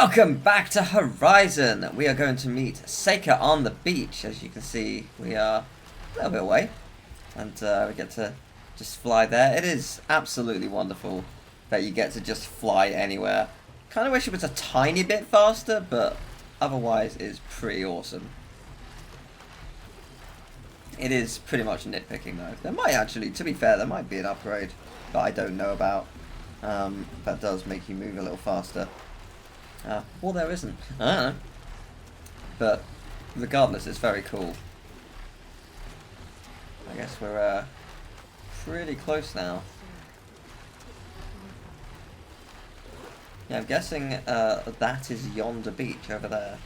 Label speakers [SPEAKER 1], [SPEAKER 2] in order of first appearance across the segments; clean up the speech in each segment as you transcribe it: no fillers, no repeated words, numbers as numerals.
[SPEAKER 1] Welcome back to Horizon. We are going to meet Seika on the beach. As you can see, we are a little bit away, and we get to just fly there. It is absolutely wonderful that you get to just fly anywhere. Kind of wish it was a tiny bit faster, but otherwise it's pretty awesome. It is pretty much nitpicking though. There might actually, to be fair, there might be an upgrade that I don't know about. That does make you move a little faster. Well, there isn't. I don't know. But regardless, it's very cool. I guess we're pretty close now. Yeah, I'm guessing that is yonder beach over there.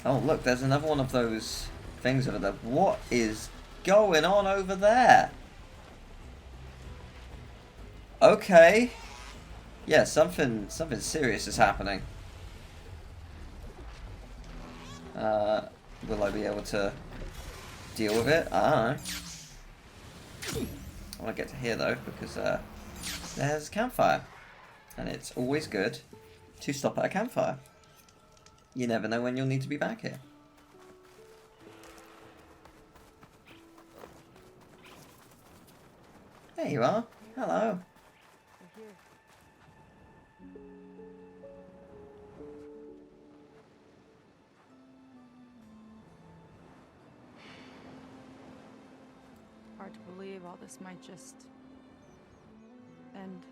[SPEAKER 1] Oh, look, there's another one of those things over there. What is going on over there? Okay. Yeah, something serious is happening. Will I be able to deal with it? I don't know. I want to get to here though, because there's a campfire. And it's always good to stop at a campfire. You never know when you'll need to be back here. There you are. Hello.
[SPEAKER 2] Hard to believe all this might just end.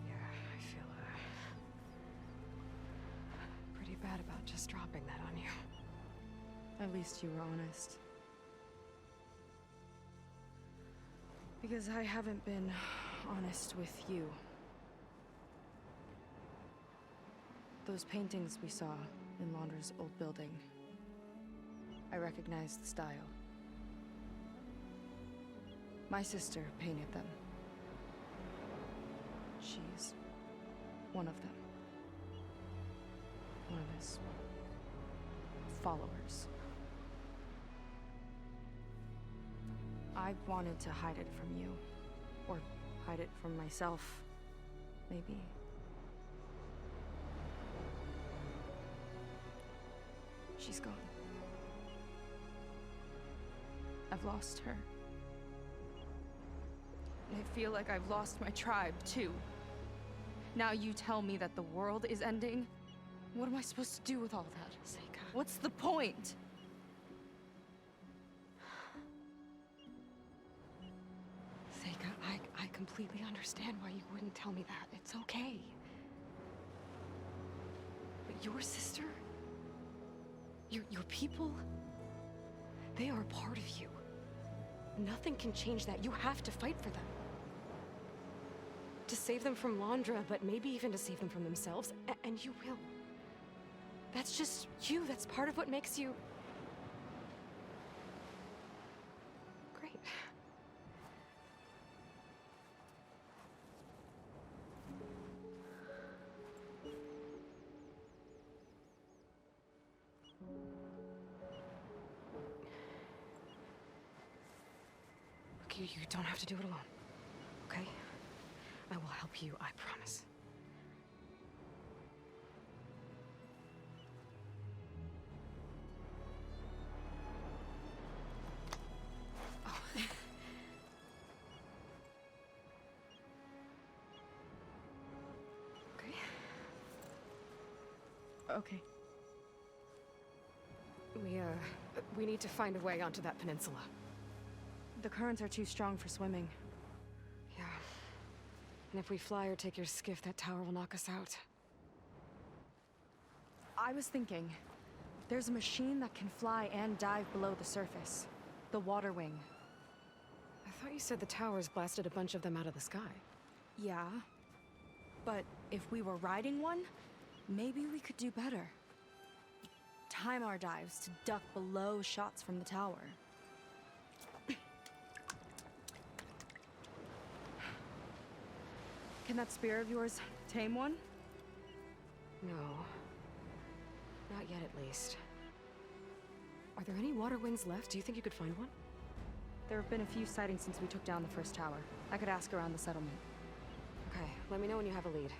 [SPEAKER 3] Yeah, I feel pretty bad about just dropping that on you.
[SPEAKER 2] At least you were honest. Because I haven't been honest with you. Those paintings we saw in Laundra's old building, I recognized the style. My sister painted them. She's one of them. One of his followers. I wanted to hide it from you. Or hide it from myself, maybe. She's gone. I've lost her. And I feel like I've lost my tribe, too. Now you tell me that the world is ending? What am I supposed to do with all that?
[SPEAKER 3] Seika.
[SPEAKER 2] What's the point?
[SPEAKER 3] Seika, I completely understand why you wouldn't tell me that. It's okay. But your sister? Your people? They are a part of you. Nothing can change that. You have to fight for them. To save them from Laundra, but maybe even to save them from themselves. And you will. That's just you. That's part of what makes you... great. Look, you don't have to do it alone, okay? I will help you, I promise. Oh. Okay.
[SPEAKER 2] Okay.
[SPEAKER 3] We need to find a way onto that peninsula.
[SPEAKER 2] The currents are too strong for swimming.
[SPEAKER 3] Yeah. And if we fly or take your skiff, that tower will knock us out.
[SPEAKER 2] I was thinking, there's a machine that can fly and dive below the surface. The water wing.
[SPEAKER 3] I thought you said the towers blasted a bunch of them out of the sky.
[SPEAKER 2] Yeah. But if we were riding one, maybe we could do better. Time our dives to duck below shots from the tower. Can that spear of yours tame one?
[SPEAKER 3] No. Not yet, at least. Are there any water wings left? Do you think you could find one?
[SPEAKER 2] There have been a few sightings since we took down the first tower. I could ask around the settlement.
[SPEAKER 3] Okay, let me know when you have a lead.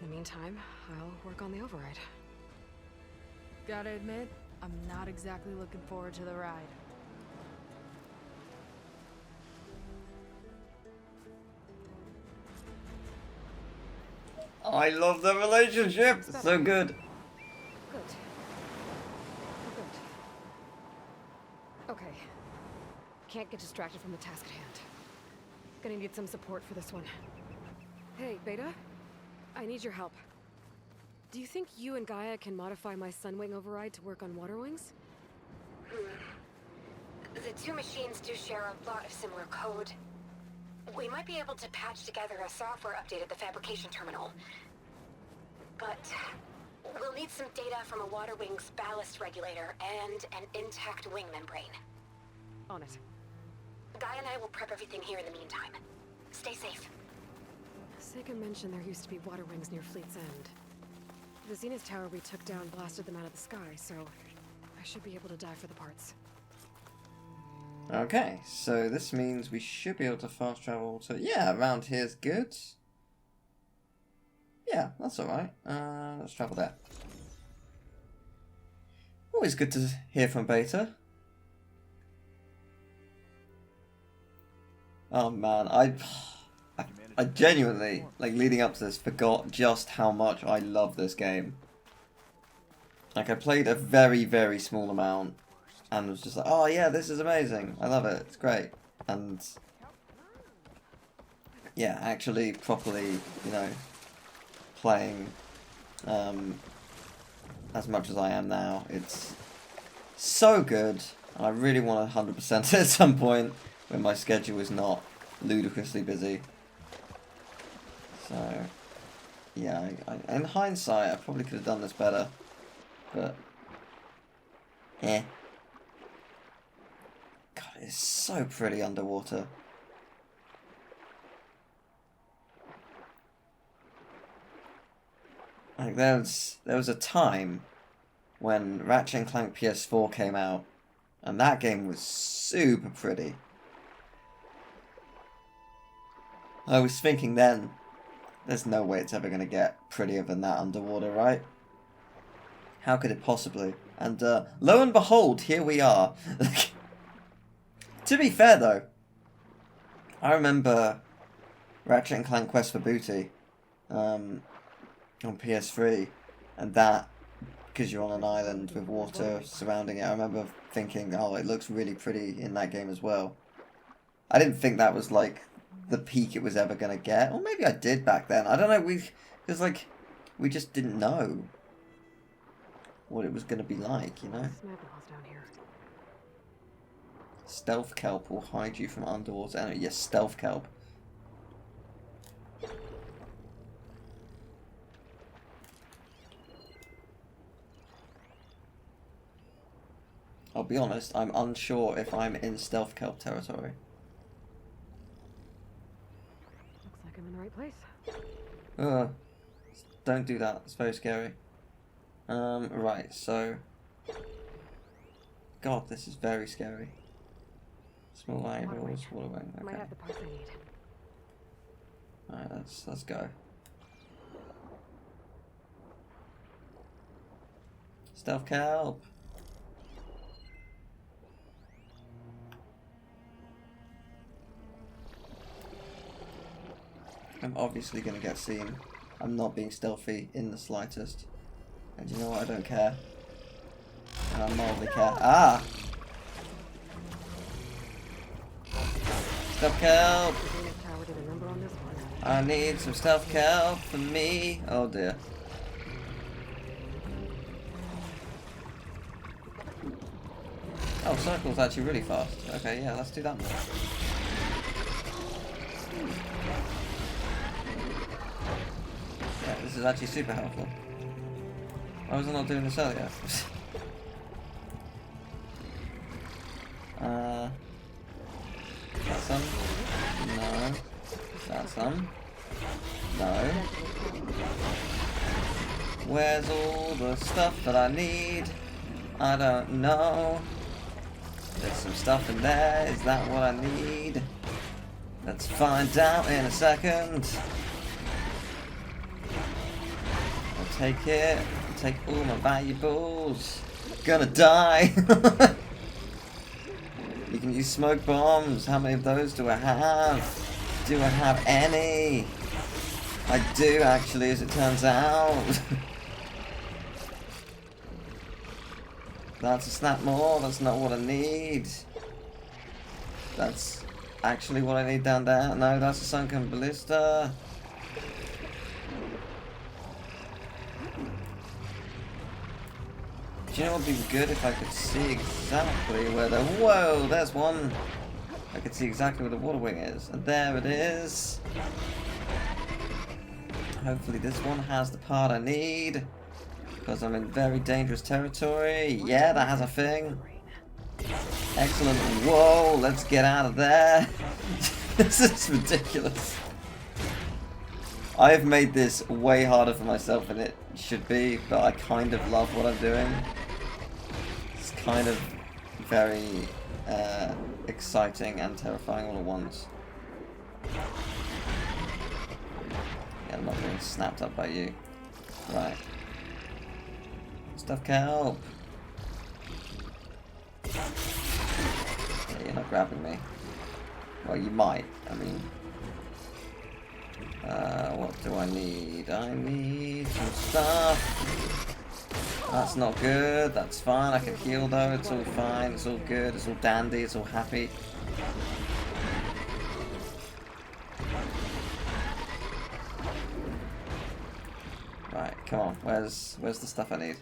[SPEAKER 3] In the meantime, I'll work on the override.
[SPEAKER 2] Gotta admit, I'm not exactly looking forward to the ride.
[SPEAKER 1] I love the relationship. It's so good.
[SPEAKER 3] Good. Good. Okay. Can't get distracted from the task at hand. Gonna need some support for this one. Hey, Beta? I need your help. Do you think you and Gaia can modify my Sunwing override to work on water wings?
[SPEAKER 4] The two machines do share a lot of similar code. We might be able to patch together a software update at the fabrication terminal. But we'll need some data from a water wing's ballast regulator and an intact wing membrane.
[SPEAKER 3] On it.
[SPEAKER 4] Guy and I will prep everything here in the meantime. Stay safe.
[SPEAKER 3] Sega mentioned there used to be water wings near Fleet's End. The Zenith tower we took down blasted them out of the sky, so I should be able to dive for the parts.
[SPEAKER 1] Okay, so this means we should be able to fast travel to... Yeah, around here's good. Yeah, that's alright. Let's travel there. Always good to hear from Beta. Oh man, I genuinely, like, leading up to this, forgot just how much I love this game. Like, I played a very, very small amount, and was just like, oh yeah, this is amazing, I love it, it's great. And, yeah, actually, properly, you know, playing as much as I am now, it's so good, and I really want to 100% it at some point, when my schedule is not ludicrously busy. So, yeah, in hindsight, I probably could have done this better, but, eh. God, it's so pretty underwater. Like, there was a time when Ratchet & Clank PS4 came out, and that game was super pretty. I was thinking then, there's no way it's ever going to get prettier than that underwater, right? How could it possibly? And lo and behold, here we are. To be fair though, I remember Ratchet & Clank Quest for Booty on PS3, and that, because you're on an island with water surrounding it, I remember thinking, oh, it looks really pretty in that game as well. I didn't think that was like the peak it was ever going to get. Or maybe I did back then. I don't know. Because, like, we just didn't know what it was going to be like, you know? Stealth kelp will hide you from underwater enemies. Yes, stealth kelp. I'll be honest, I'm unsure if I'm in stealth kelp territory.
[SPEAKER 3] I'm in the right place.
[SPEAKER 1] Don't do that. It's very scary. Right, so... God, this is very scary. Small animals, water wing. Okay.
[SPEAKER 3] Might have the parts I need.
[SPEAKER 1] Alright, let's go. Stealth kelp! I'm obviously going to get seen. I'm not being stealthy in the slightest. And you know what? I don't care. And I mildly care. Ah! Stealth kelp! I need some stealth kelp for me. Oh dear. Oh, circle's actually really fast. Okay, yeah, let's do that one. Yeah, this is actually super helpful. Why was I not doing this earlier? That's some? No. That's some? No. Where's all the stuff that I need? I don't know. There's some stuff in there. Is that what I need? Let's find out in a second. I'll take it. I'll take all my valuables. Gonna die. You can use smoke bombs. How many of those do I have? Do I have any? I do actually, as it turns out. That's a snap more. That's not what I need. That's actually what I need down there. No, that's a sunken ballista. Do you know what would be good if I could see exactly where the... Whoa, there's one. I could see exactly where the water wing is. And there it is. Hopefully this one has the part I need. Because I'm in very dangerous territory. Yeah, that has a thing. Excellent. Whoa, let's get out of there. This is ridiculous. I've made this way harder for myself than it should be, but I kind of love what I'm doing. It's kind of very exciting and terrifying all at once. Yeah, I'm not being snapped up by you. Right. Stuff can help. Yeah, you're not grabbing me. Well, you might. I mean... what do I need? I need some stuff. That's not good. That's fine. I can heal though. It's all fine. It's all good. It's all dandy. It's all happy. Right, come on. Where's the stuff I need?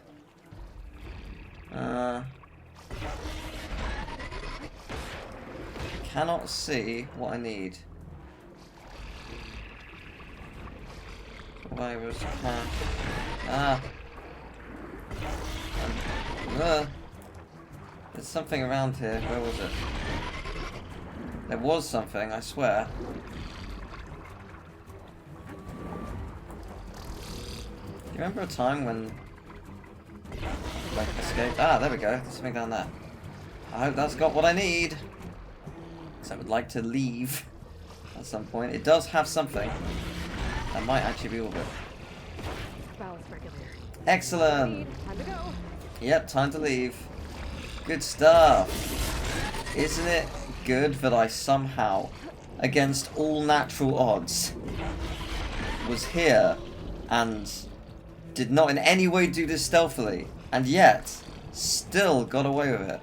[SPEAKER 1] Cannot see what I need. Virus cash. There's something around here. Where was it? There was something, I swear. Do you remember a time when like escaped? Ah, there we go. There's something down there. I hope that's got what I need. Because I would like to leave at some point. It does have something. That might actually be all of it. Excellent!
[SPEAKER 3] Time to go.
[SPEAKER 1] Yep, time to leave. Good stuff. Isn't it good that I somehow, against all natural odds, was here and did not in any way do this stealthily, and yet still got away with it?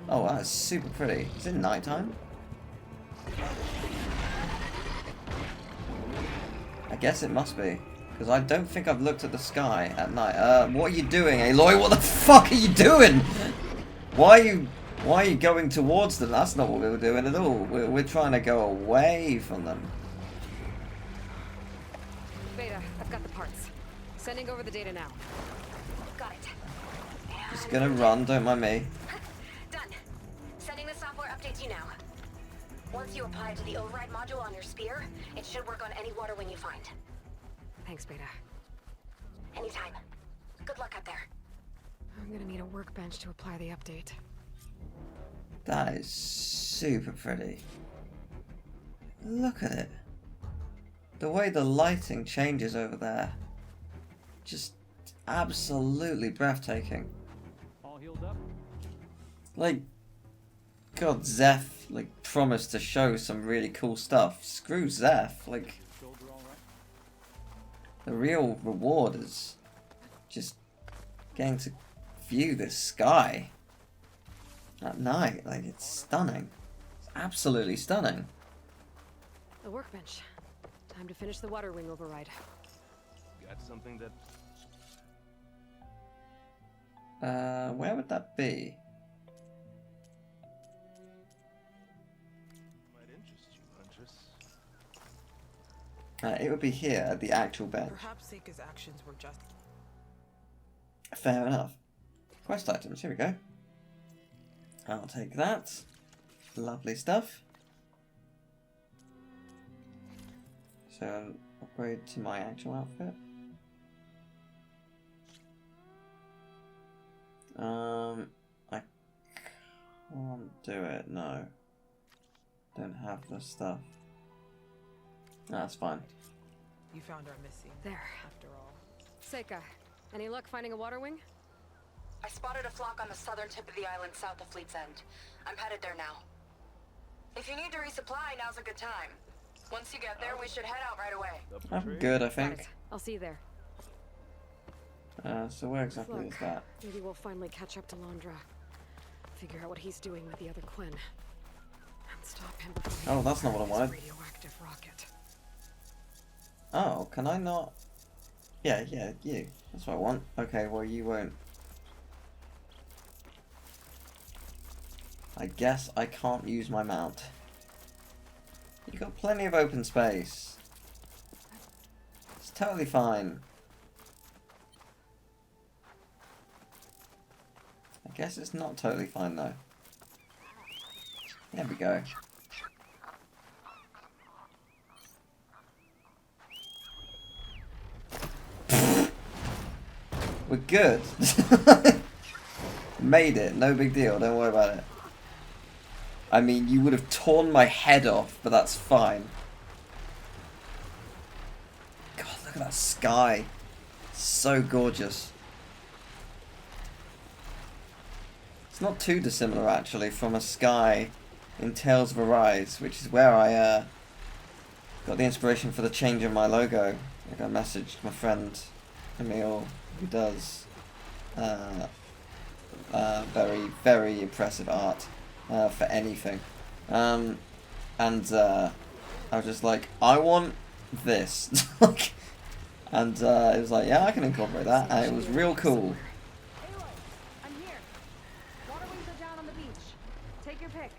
[SPEAKER 1] Oh, wow, it's super pretty. Is it nighttime? I guess it must be. Because I don't think I've looked at the sky at night. What are you doing, Aloy? What the fuck are you doing? Why are you going towards them? That's not what we were doing at all. We're trying to go away from them.
[SPEAKER 3] Beta, I've got the parts. Sending over the data now.
[SPEAKER 4] Got it.
[SPEAKER 1] Just gonna run, don't mind me.
[SPEAKER 4] Done. Sending the software update to you now. Once you apply it to the override module on your spear, it should work on any water wing you find.
[SPEAKER 3] Thanks, Beta.
[SPEAKER 4] Anytime. Good luck out there.
[SPEAKER 3] I'm gonna need a workbench to apply the update.
[SPEAKER 1] That is super pretty. Look at it. The way the lighting changes over there. Just absolutely breathtaking.
[SPEAKER 5] All healed up?
[SPEAKER 1] Like, God, Zeph, like, promised to show some really cool stuff. Screw Zeph, like...
[SPEAKER 5] Shoulder all right?
[SPEAKER 1] The real reward is just getting to view this sky at night. Like, it's stunning. It's absolutely stunning.
[SPEAKER 3] The workbench. Time to finish the water wing override.
[SPEAKER 5] Got something that...
[SPEAKER 1] Where would that be?
[SPEAKER 5] might interest you, Huntress.
[SPEAKER 1] It would be here at the actual bench.
[SPEAKER 6] Perhaps Seika's actions were just...
[SPEAKER 1] Fair enough. Quest items, here we go. I'll take that. Lovely stuff. So, upgrade to my actual outfit. I can't do it, no. Don't have the stuff. No, that's fine.
[SPEAKER 6] You found our missing.
[SPEAKER 3] There.
[SPEAKER 6] After all.
[SPEAKER 3] Seika, any luck finding a water wing?
[SPEAKER 4] I spotted a flock on the southern tip of the island south of Fleet's End. I'm headed there now. If you need to resupply, now's a good time. Once you get there, we should head out right away.
[SPEAKER 1] I'm good, I
[SPEAKER 3] Got
[SPEAKER 1] think.
[SPEAKER 3] it. I'll see you there.
[SPEAKER 1] So where exactly
[SPEAKER 3] Look,
[SPEAKER 1] is that?
[SPEAKER 3] maybe we'll finally catch up to Landra. Figure out what he's doing with the other Quinn. And stop him before he
[SPEAKER 1] Oh, that's not what I
[SPEAKER 3] his
[SPEAKER 1] wanted.
[SPEAKER 3] radioactive rocket.
[SPEAKER 1] Oh, can I not? Yeah, you. That's what I want. Okay, well you won't. I guess I can't use my mount. You've got plenty of open space. It's totally fine. I guess it's not totally fine though. There we go. We're good. Made it, no big deal, don't worry about it. I mean, you would have torn my head off, but that's fine. God, look at that sky. So gorgeous. It's not too dissimilar, actually, from a sky in Tales of Arise, which is where I got the inspiration for the change in my logo. Like, I messaged my friend Emil, who does very, very impressive art for anything. And I was just like, I want this. And it was like, yeah, I can incorporate that. And it was real cool.
[SPEAKER 2] Aloy, I'm here. Water wings are down on the beach. Take your pick.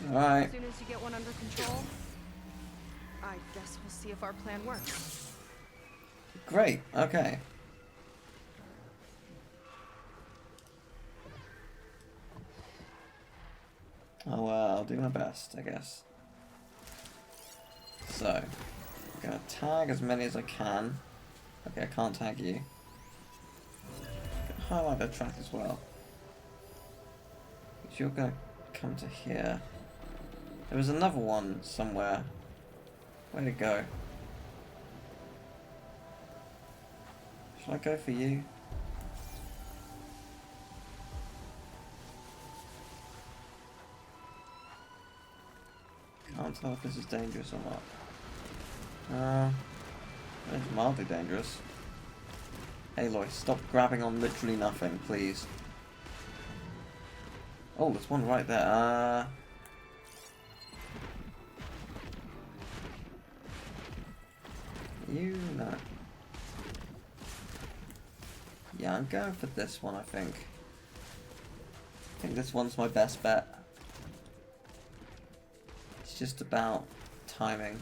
[SPEAKER 1] Alright.
[SPEAKER 2] As soon as you get one under control, I guess we'll see if our plan works.
[SPEAKER 1] Great, okay. I'll do my best, I guess. So, I'm gonna tag as many as I can. Okay, I can't tag you. Highlight the track as well. Because you're gonna come to here. There was another one somewhere. Where'd it go? Should I go for you? Can't tell if this is dangerous or not. It's mildly dangerous. Aloy, stop grabbing on literally nothing, please. Oh, there's one right there. You no. Yeah, I'm going for this one, I think. I think this one's my best bet. It's just about timing.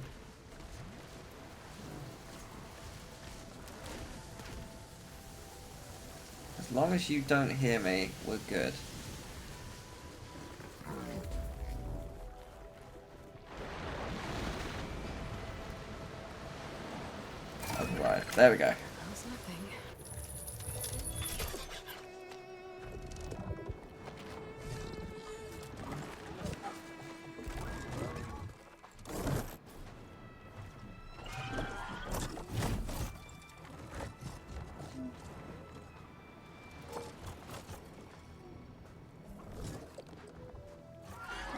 [SPEAKER 1] As long as you don't hear me, we're good. Alright, there we go.
[SPEAKER 3] How's nothing?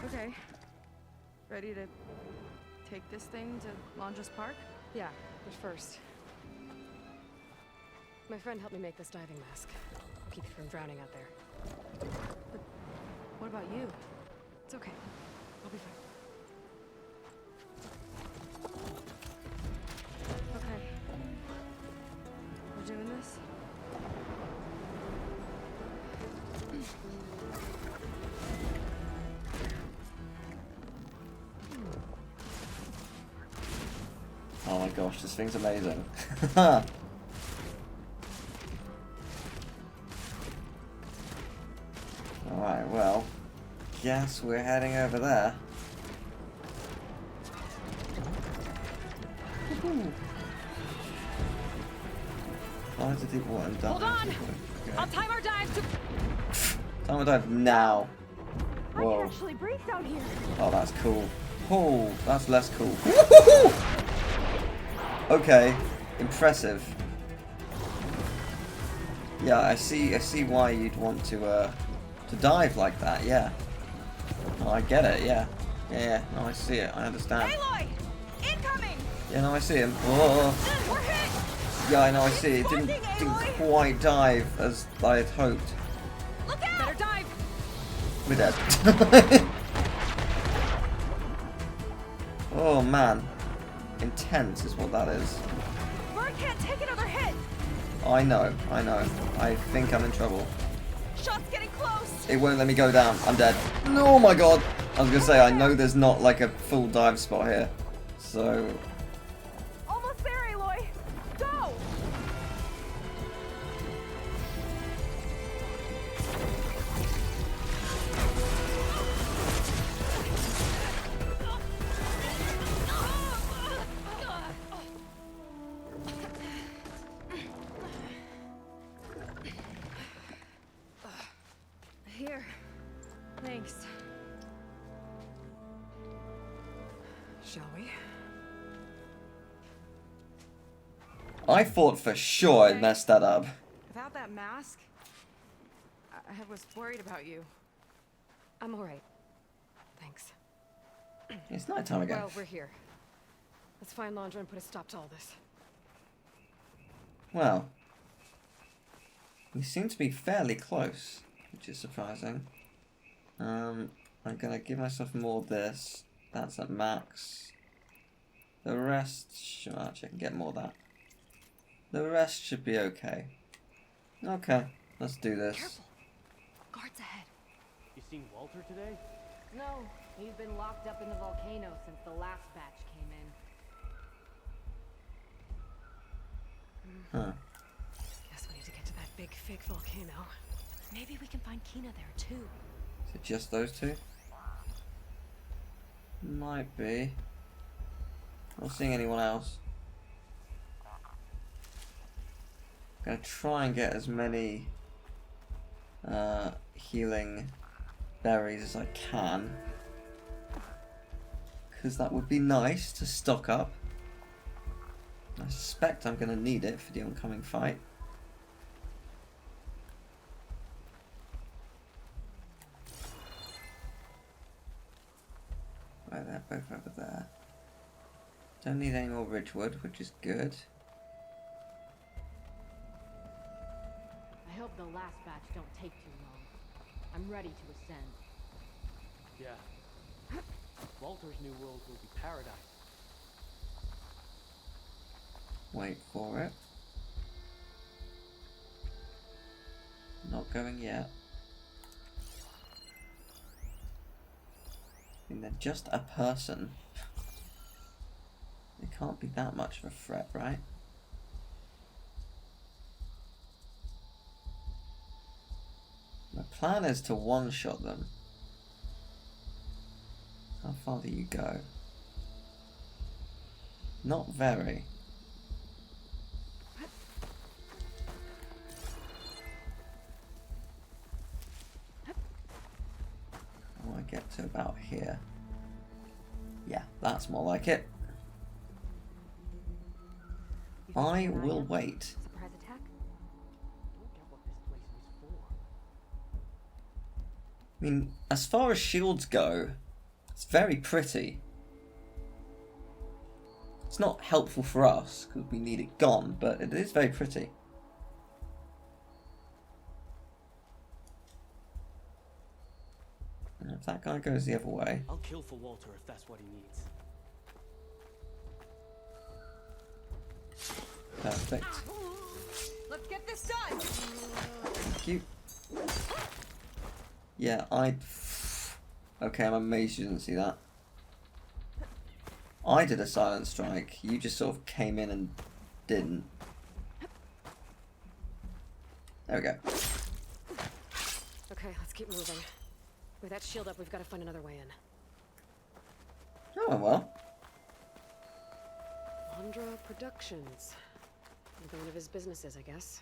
[SPEAKER 2] Okay. Ready to take this thing to Landra's Park?
[SPEAKER 3] Yeah, but first. My friend helped me make this diving mask. Keep you from drowning out there.
[SPEAKER 2] But what about you?
[SPEAKER 3] It's okay. I'll be fine.
[SPEAKER 2] Okay. We're doing this?
[SPEAKER 1] Oh my gosh, this thing's amazing. Alright, well, guess we're heading over there. Fly to deep water and
[SPEAKER 3] Hold on!
[SPEAKER 1] Okay.
[SPEAKER 3] I'll time our dive to...
[SPEAKER 1] Time dive now.
[SPEAKER 2] I
[SPEAKER 1] Whoa.
[SPEAKER 2] can actually breathe down here.
[SPEAKER 1] Oh, that's cool. Oh, that's less cool. Okay, impressive. Yeah, I see why you'd want to dive like that. Yeah. Oh, I get it. Yeah. Yeah. No, I see it. I understand.
[SPEAKER 2] Aloy! Incoming!
[SPEAKER 1] Yeah, no, I see him. Oh.
[SPEAKER 2] We're hit!
[SPEAKER 1] Yeah, I know. I see. It didn't quite dive as I had hoped.
[SPEAKER 2] Look out! Better dive!
[SPEAKER 1] We're dead. Oh man, intense is what that is.
[SPEAKER 2] Bird can't take another hit!
[SPEAKER 1] I know. I think I'm in trouble.
[SPEAKER 2] Shot's getting close!
[SPEAKER 1] It won't let me go down. I'm dead. Oh my god! I was gonna say, I know there's not like a full dive spot here. So...
[SPEAKER 2] Almost there, Aloy! Go! Here. Thanks.
[SPEAKER 3] Shall we?
[SPEAKER 1] I thought for sure I'd messed that up.
[SPEAKER 2] Without that mask, I was worried about you.
[SPEAKER 3] I'm alright. Thanks.
[SPEAKER 1] It's night time again.
[SPEAKER 3] Well, we're here. Let's find Laundra and put a stop to all this.
[SPEAKER 1] Well, we seem to be fairly close, which is surprising. I'm gonna give myself more of this. That's at max. The rest, sure, actually I can get more of that. The rest should be okay. Okay, let's do this.
[SPEAKER 2] Careful. Guards ahead.
[SPEAKER 5] You seen Walter today?
[SPEAKER 7] No, he's been locked up in the volcano since the last batch came in.
[SPEAKER 1] Huh.
[SPEAKER 3] Guess we need to get to that big fake volcano.
[SPEAKER 2] Maybe we can find Kina there too.
[SPEAKER 1] Is it just those two? Might be. Not seeing anyone else. Gonna try and get as many healing berries as I can, because that would be nice to stock up. I suspect I'm gonna need it for the oncoming fight. Right, they're both over there. Don't need any more Ridgewood, which is good.
[SPEAKER 7] I hope the last batch don't take too long. I'm ready to ascend.
[SPEAKER 5] Yeah. Walter's new world will be paradise.
[SPEAKER 1] Wait for it. Not going yet. I mean, they're just a person. It can't be that much of a threat, right? My plan is to one-shot them. How far do you go? Not very. I want to get to about here. Yeah, that's more like it. I will wait.
[SPEAKER 7] Surprise attack?
[SPEAKER 5] Don't get what this place was for.
[SPEAKER 1] I mean, as far as shields go, it's very pretty. It's not helpful for us, because we need it gone, but it is very pretty. And if that guy goes the other way...
[SPEAKER 5] I'll kill for Walter if that's what he needs.
[SPEAKER 1] Perfect.
[SPEAKER 2] Let's get this done.
[SPEAKER 1] Thank you. Yeah, okay, I'm amazed you didn't see that. I did a silent strike. You just sort of came in and didn't. There we go.
[SPEAKER 3] Okay, let's keep moving. With that shield up, we've got to find another way in.
[SPEAKER 1] Oh, well.
[SPEAKER 3] Laundra Productions. Another one of his businesses, I guess.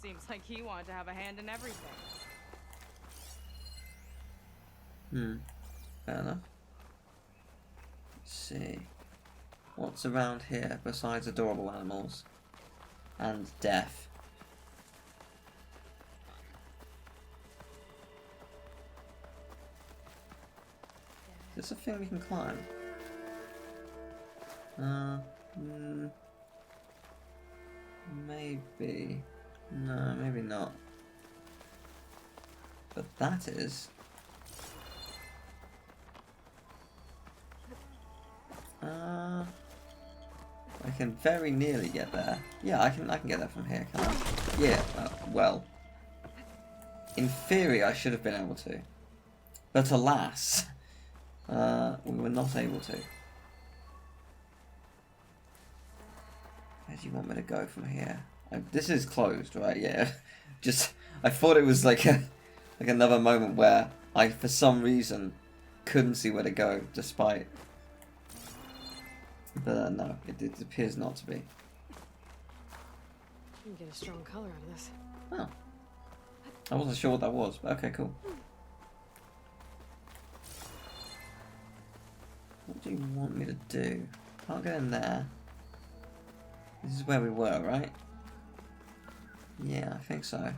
[SPEAKER 6] Seems like he wanted to have a hand in everything.
[SPEAKER 1] Fair enough. Let's see. What's around here besides adorable animals? And death. Is this a thing we can climb? Maybe. No, maybe not. But that is... I can very nearly get there. Yeah, I can get that from here, can I? Yeah, well. In theory, I should have been able to. But alas, we were not able to. Where do you want me to go from here? This is closed, right? Yeah. Just, I thought it was like another moment where I, for some reason, couldn't see where to go, despite. But no, it appears not to be.
[SPEAKER 3] You can get a strong color out of this.
[SPEAKER 1] Oh. I wasn't sure what that was, but okay, cool. What do you want me to do? Can't get in there. This is where we were, right? Yeah, I think so.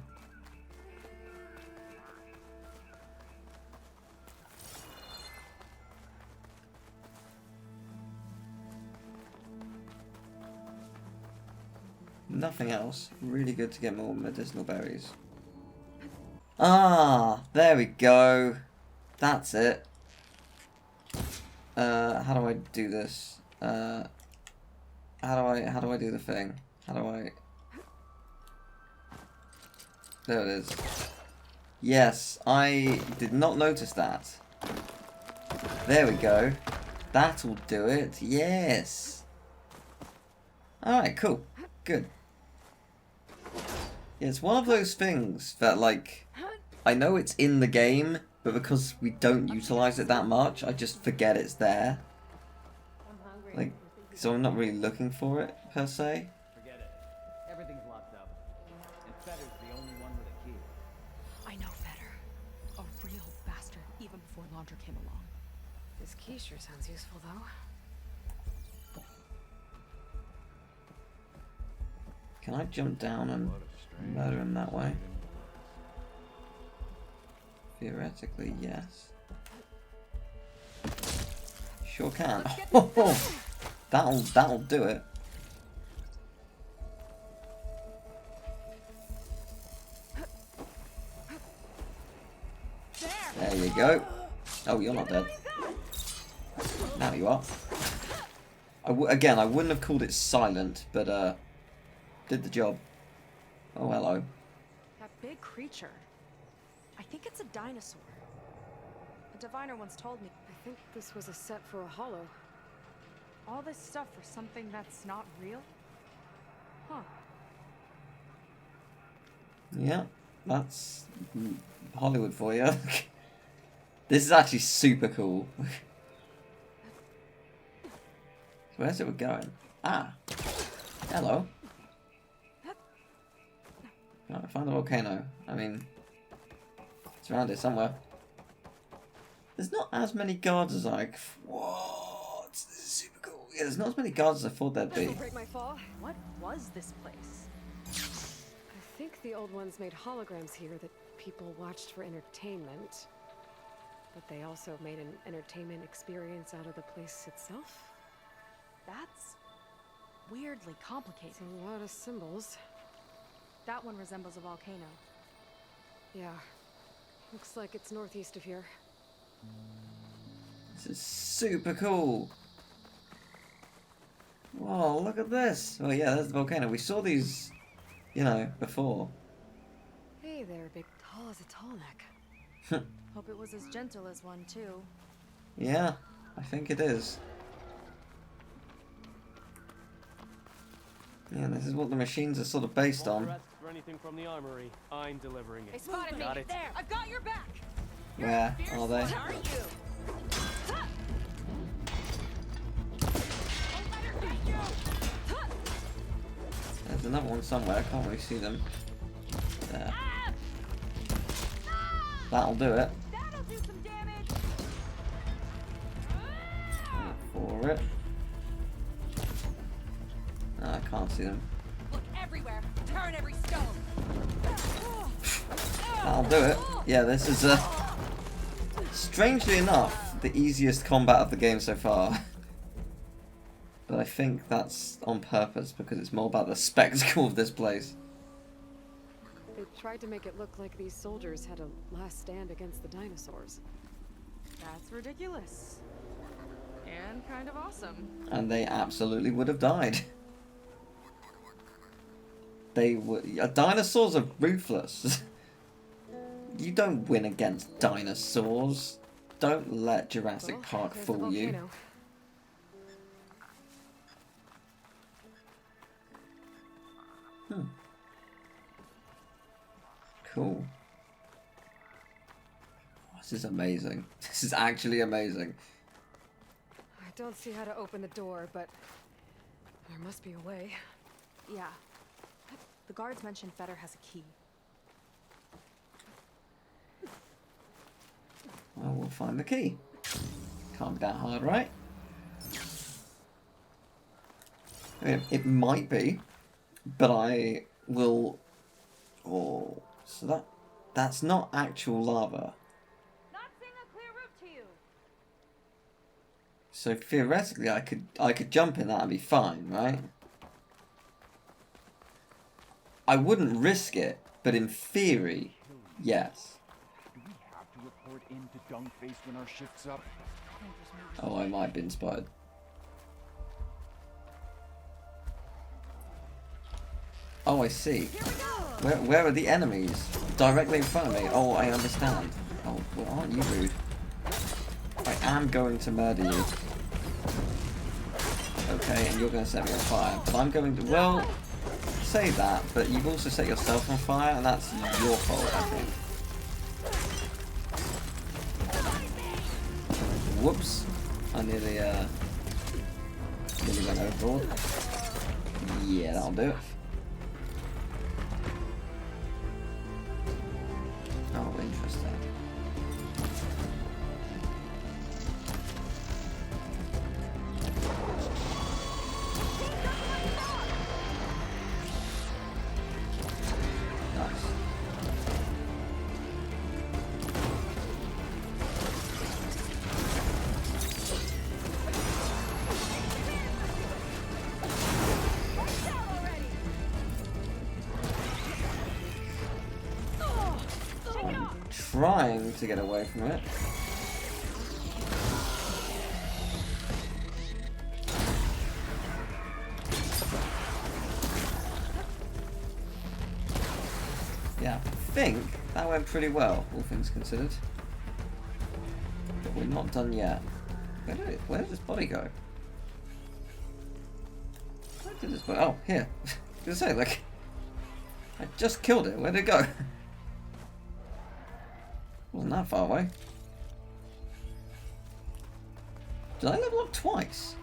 [SPEAKER 1] Nothing else. Really good to get more medicinal berries. Ah, there we go. That's it. How do I do this? How do I do the thing? How do I... There it is. Yes, I did not notice that. There we go. That'll do it. Yes. Alright, cool. Good. Yeah, it's one of those things that, like, I know it's in the game, but because we don't utilize it that much, I just forget it's there. Like, so I'm not really looking for it, per se.
[SPEAKER 5] Forget it. Everything's locked up. And Fetter's the only one with a key.
[SPEAKER 2] I know Fetter. A real bastard, even before Laundra came along.
[SPEAKER 3] This key sure sounds useful, though.
[SPEAKER 1] Can I jump down and murder him that way? Theoretically, yes. Sure can. That'll do it. There you go. Oh, you're not dead. Now you are. Again, I wouldn't have called it silent, but did the job. Oh, hello.
[SPEAKER 2] That big creature. I think it's a dinosaur. A diviner once told me.
[SPEAKER 3] I think this was a set for a hollow.
[SPEAKER 2] All this stuff for something that's not real? Huh.
[SPEAKER 1] Yeah, that's Hollywood for you. This is actually super cool. So where's it we're going? Ah. Hello. Right, find the volcano. I mean, it's around here somewhere. There's not as many guards as I... What? This is super cool. Yeah, there's not as many guards as I thought there'd be.
[SPEAKER 3] That'll break my fall.
[SPEAKER 2] What was this place?
[SPEAKER 3] I think the old ones made holograms here that people watched for entertainment. But they also made an entertainment experience out of the place itself.
[SPEAKER 2] That's weirdly complicated.
[SPEAKER 3] It's a lot of symbols.
[SPEAKER 2] That one resembles a volcano.
[SPEAKER 3] Yeah. Looks like it's northeast of here.
[SPEAKER 1] This is super cool. Whoa, look at this. Oh yeah, there's the volcano. We saw these, you know, before.
[SPEAKER 3] Hey there, big tall as a tall neck.
[SPEAKER 2] Hope it was as gentle as one, too.
[SPEAKER 1] Yeah, I think it is. Yeah, this is what the machines are sort of based on.
[SPEAKER 5] Won't rest for anything from the armory. I'm delivering it.
[SPEAKER 3] They spotted me.
[SPEAKER 5] Got it.
[SPEAKER 2] There, I've got your back.
[SPEAKER 1] Where are they?
[SPEAKER 2] Are you?
[SPEAKER 1] There's another one somewhere. I can't really see them. There. That'll do it.
[SPEAKER 2] That'll do some damage.
[SPEAKER 1] for it. No, I can't see them.
[SPEAKER 2] Look everywhere. Turn every stone.
[SPEAKER 1] That'll do it. Yeah, this is strangely enough the easiest combat of the game so far. But I think that's on purpose because it's more about the spectacle of this place.
[SPEAKER 3] They tried to make it look like these soldiers had a last stand against the dinosaurs.
[SPEAKER 2] That's ridiculous. And kind of awesome.
[SPEAKER 1] And they absolutely would have died. They were. Dinosaurs are ruthless. You don't win against dinosaurs. Don't let Jurassic
[SPEAKER 3] Well,
[SPEAKER 1] Park
[SPEAKER 3] there's the
[SPEAKER 1] fool you.
[SPEAKER 3] volcano.
[SPEAKER 1] Cool. This is amazing. This is actually amazing.
[SPEAKER 3] I don't see how to open the door, but there must be a way.
[SPEAKER 2] Yeah. The guards mentioned Fetter has a key.
[SPEAKER 1] Well, we'll find the key. Can't be that hard, right? I mean, it might be, but I will. Oh, so that's not actual lava.
[SPEAKER 7] Not seeing a clear route to you.
[SPEAKER 1] So theoretically, I could jump in that and be fine, right? I wouldn't risk it, but in theory, yes.
[SPEAKER 8] Do we have to report in to Dunkface when our shift's up?
[SPEAKER 1] Oh, I might be inspired. Oh, I see. Where are the enemies? Directly in front of me. Oh, I understand. Oh, well, aren't you rude? I am going to murder you. Okay, and you're going to set me on fire. But I'm going to... Well, say that, but you've also set yourself on fire, and that's your fault, I think. Whoops. I nearly went overboard. Yeah, that'll do it. Oh, interesting. Nice. Trying to get away from it. Yeah, I think that went pretty well, all things considered. But we're not done yet. Where did this body go? Where did this body? Oh, here. I was gonna say, like, I just killed it. Where'd it go? Wasn't that far away. Did I level up twice?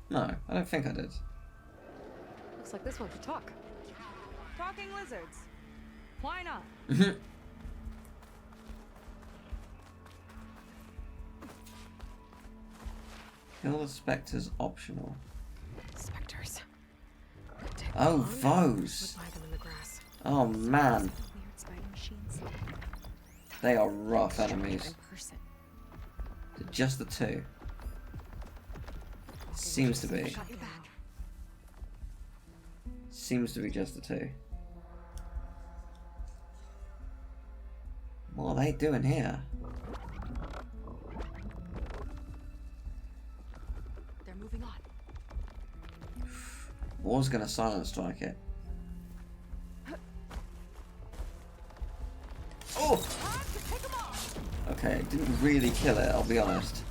[SPEAKER 1] No, I don't think I did.
[SPEAKER 3] Looks like this one could talk.
[SPEAKER 2] Talking lizards. Why not?
[SPEAKER 1] Kill the spectres optional.
[SPEAKER 3] Specters.
[SPEAKER 1] Oh,
[SPEAKER 3] Would
[SPEAKER 1] those.
[SPEAKER 3] buy them in the grass.
[SPEAKER 1] Oh man,
[SPEAKER 2] Weird spider machines.
[SPEAKER 1] they are rough enemies.
[SPEAKER 2] In person.
[SPEAKER 1] Just the two. Seems to be.
[SPEAKER 2] Shut your back.
[SPEAKER 1] Seems to be just the two. What are they doing here?
[SPEAKER 2] They're moving on.
[SPEAKER 1] Was gonna silence strike it. Oh! Okay, it didn't really kill it, I'll be honest.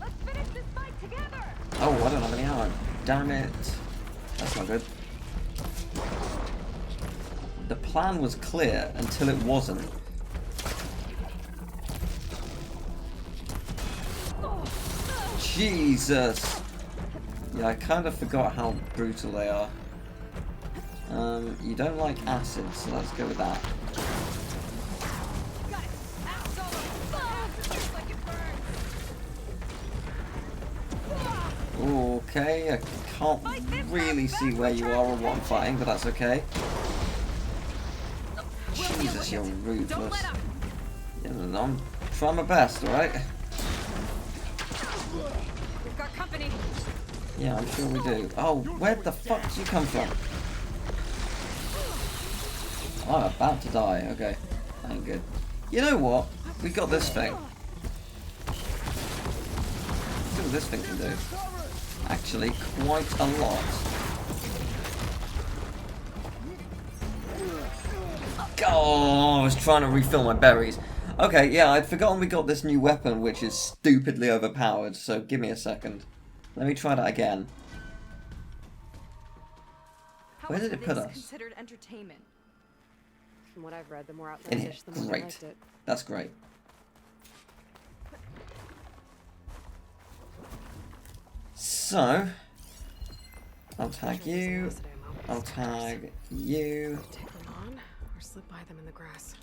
[SPEAKER 7] Let's finish this fight together.
[SPEAKER 1] Oh, I don't have any ammo. Damn it. That's not good. The plan was clear until it wasn't. Jesus! Yeah, I kind of forgot how brutal they are. You don't like acid, so let's go with that. me. I can't really see where you are or what I'm fighting, but that's okay. Jesus, you're ruthless. Yeah, I'm trying my best, alright?
[SPEAKER 3] We've got company.
[SPEAKER 1] Yeah, I'm sure we do. Oh, where the fuck did you come from? Oh, I'm about to die. Okay, that ain't good. You know what? We got this thing. Let's see what this thing can do. Actually, quite a lot. Oh, I was trying to refill my berries. Okay, yeah, I'd forgotten we got this new weapon, which is stupidly overpowered, so give me a second. Let me try that again. Where did it put us?
[SPEAKER 2] Considered entertainment.
[SPEAKER 3] From what I've read, the more
[SPEAKER 1] In here.
[SPEAKER 3] outlandish, the more I
[SPEAKER 1] Great.
[SPEAKER 3] liked it.
[SPEAKER 1] That's great. So, I'll tag you. I'll tag you.
[SPEAKER 3] Take them on, or slip by them in the grass.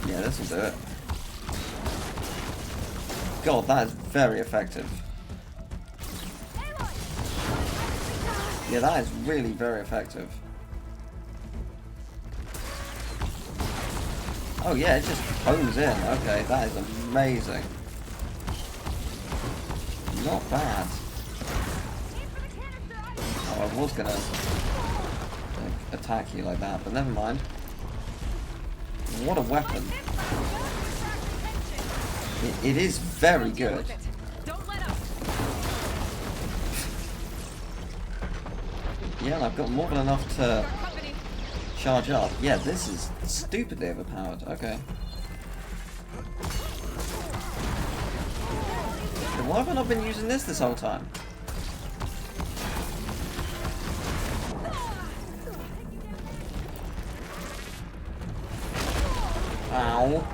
[SPEAKER 1] Yeah, this will do it. God, that is very effective. Yeah, that is really very effective. Oh yeah, it just hones in. Okay, that is amazing. Not bad. Oh, I was gonna attack you like that, but never mind. What a weapon. It is very good.
[SPEAKER 3] Don't let up.
[SPEAKER 1] Yeah, and I've got more than enough to charge up. Yeah, this is stupidly overpowered. Okay. Then why have I not been using this whole time? Ow.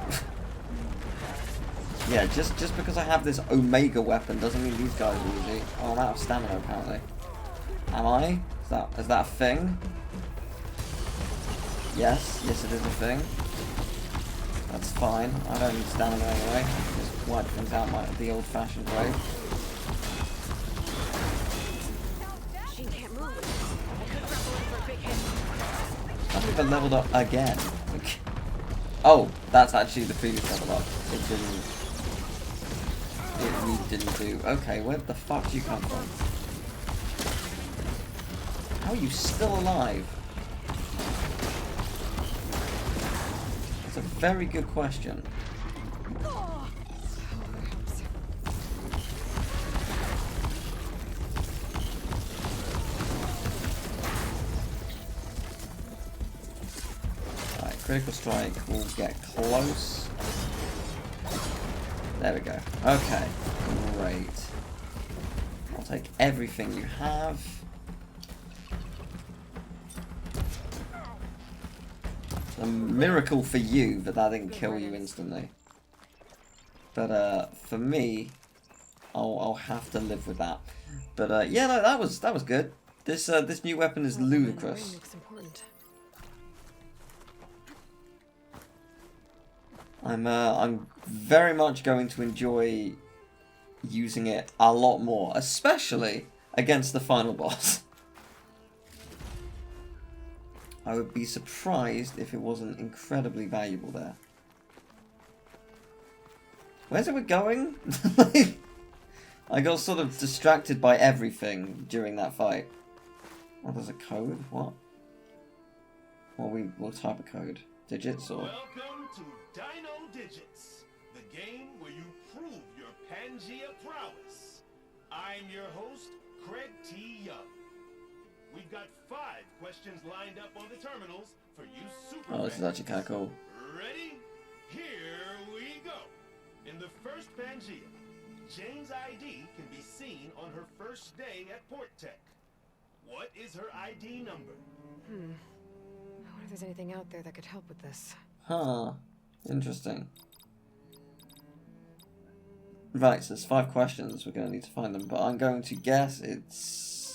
[SPEAKER 1] Yeah, just because I have this Omega weapon doesn't mean these guys are easy. Oh, I'm out of stamina apparently. Am I? Is that a thing? Yes, it is a thing. That's fine. I don't need stamina anyway. Just wipe things out the old-fashioned way.
[SPEAKER 3] She can't move. I could grapple in for a big hit.
[SPEAKER 1] I haven't even leveled up again. Oh, that's actually the previous level up. It really didn't do. Okay, where the fuck do you come from? How are you still alive? That's a very good question. Alright, critical strike will get close. There we go. Okay, great. I'll take everything you have. A miracle for you that didn't kill you instantly. But for me, I'll have to live with that. But yeah, no, that was good. This new weapon is ludicrous. I'm very much going to enjoy using it a lot more, especially against the final boss. I would be surprised if it wasn't incredibly valuable there. Where's it going? I got sort of distracted by everything during that fight. Oh, there's a code? What? Well, we'll type a code. Digits or...
[SPEAKER 9] Welcome to Dino Digits, the game where you prove your Pangea prowess. I'm your host, Craig T. Young. We've got 5 questions lined up on the terminals for you super
[SPEAKER 1] Oh, this is actually kind of cool.
[SPEAKER 9] Ready? Here we go. In the first Pangea, Jane's ID can be seen on her first day at Port Tech. What is her ID number?
[SPEAKER 3] I wonder if there's anything out there that could help with this.
[SPEAKER 1] Huh. Interesting. Right, so there's 5 questions. We're going to need to find them, but I'm going to guess it's...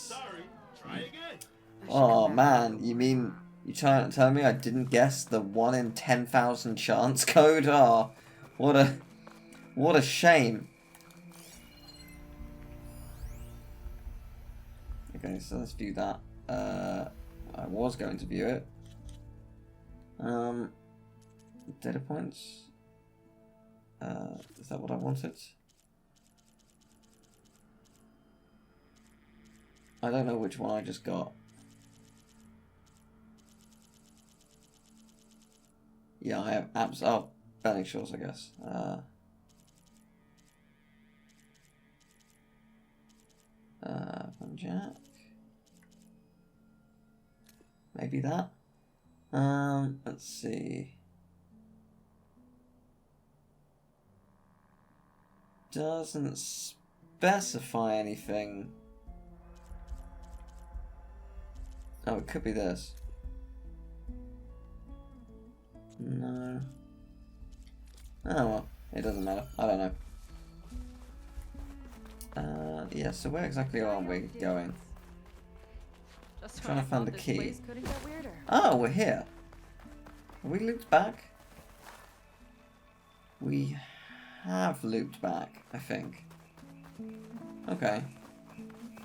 [SPEAKER 9] Sorry, try again.
[SPEAKER 1] Oh man, you mean you trying to tell me I didn't guess the 1 in 10,000 chance code? Oh, what What a shame. Okay, so let's view that. I was going to view it. Data points. Is that what I wanted? I don't know which one I just got. Yeah, I have apps. Oh, Burning Shores, I guess. Jack. Maybe that. Let's see. Doesn't specify anything. Oh, it could be this. No. Oh well, it doesn't matter. I don't know. Yeah, so where exactly are we going?
[SPEAKER 2] Just
[SPEAKER 1] Trying to find the key.
[SPEAKER 2] Place couldn't get weirder.
[SPEAKER 1] Oh, we're here. Have we looped back? We have looped back, I think. Okay.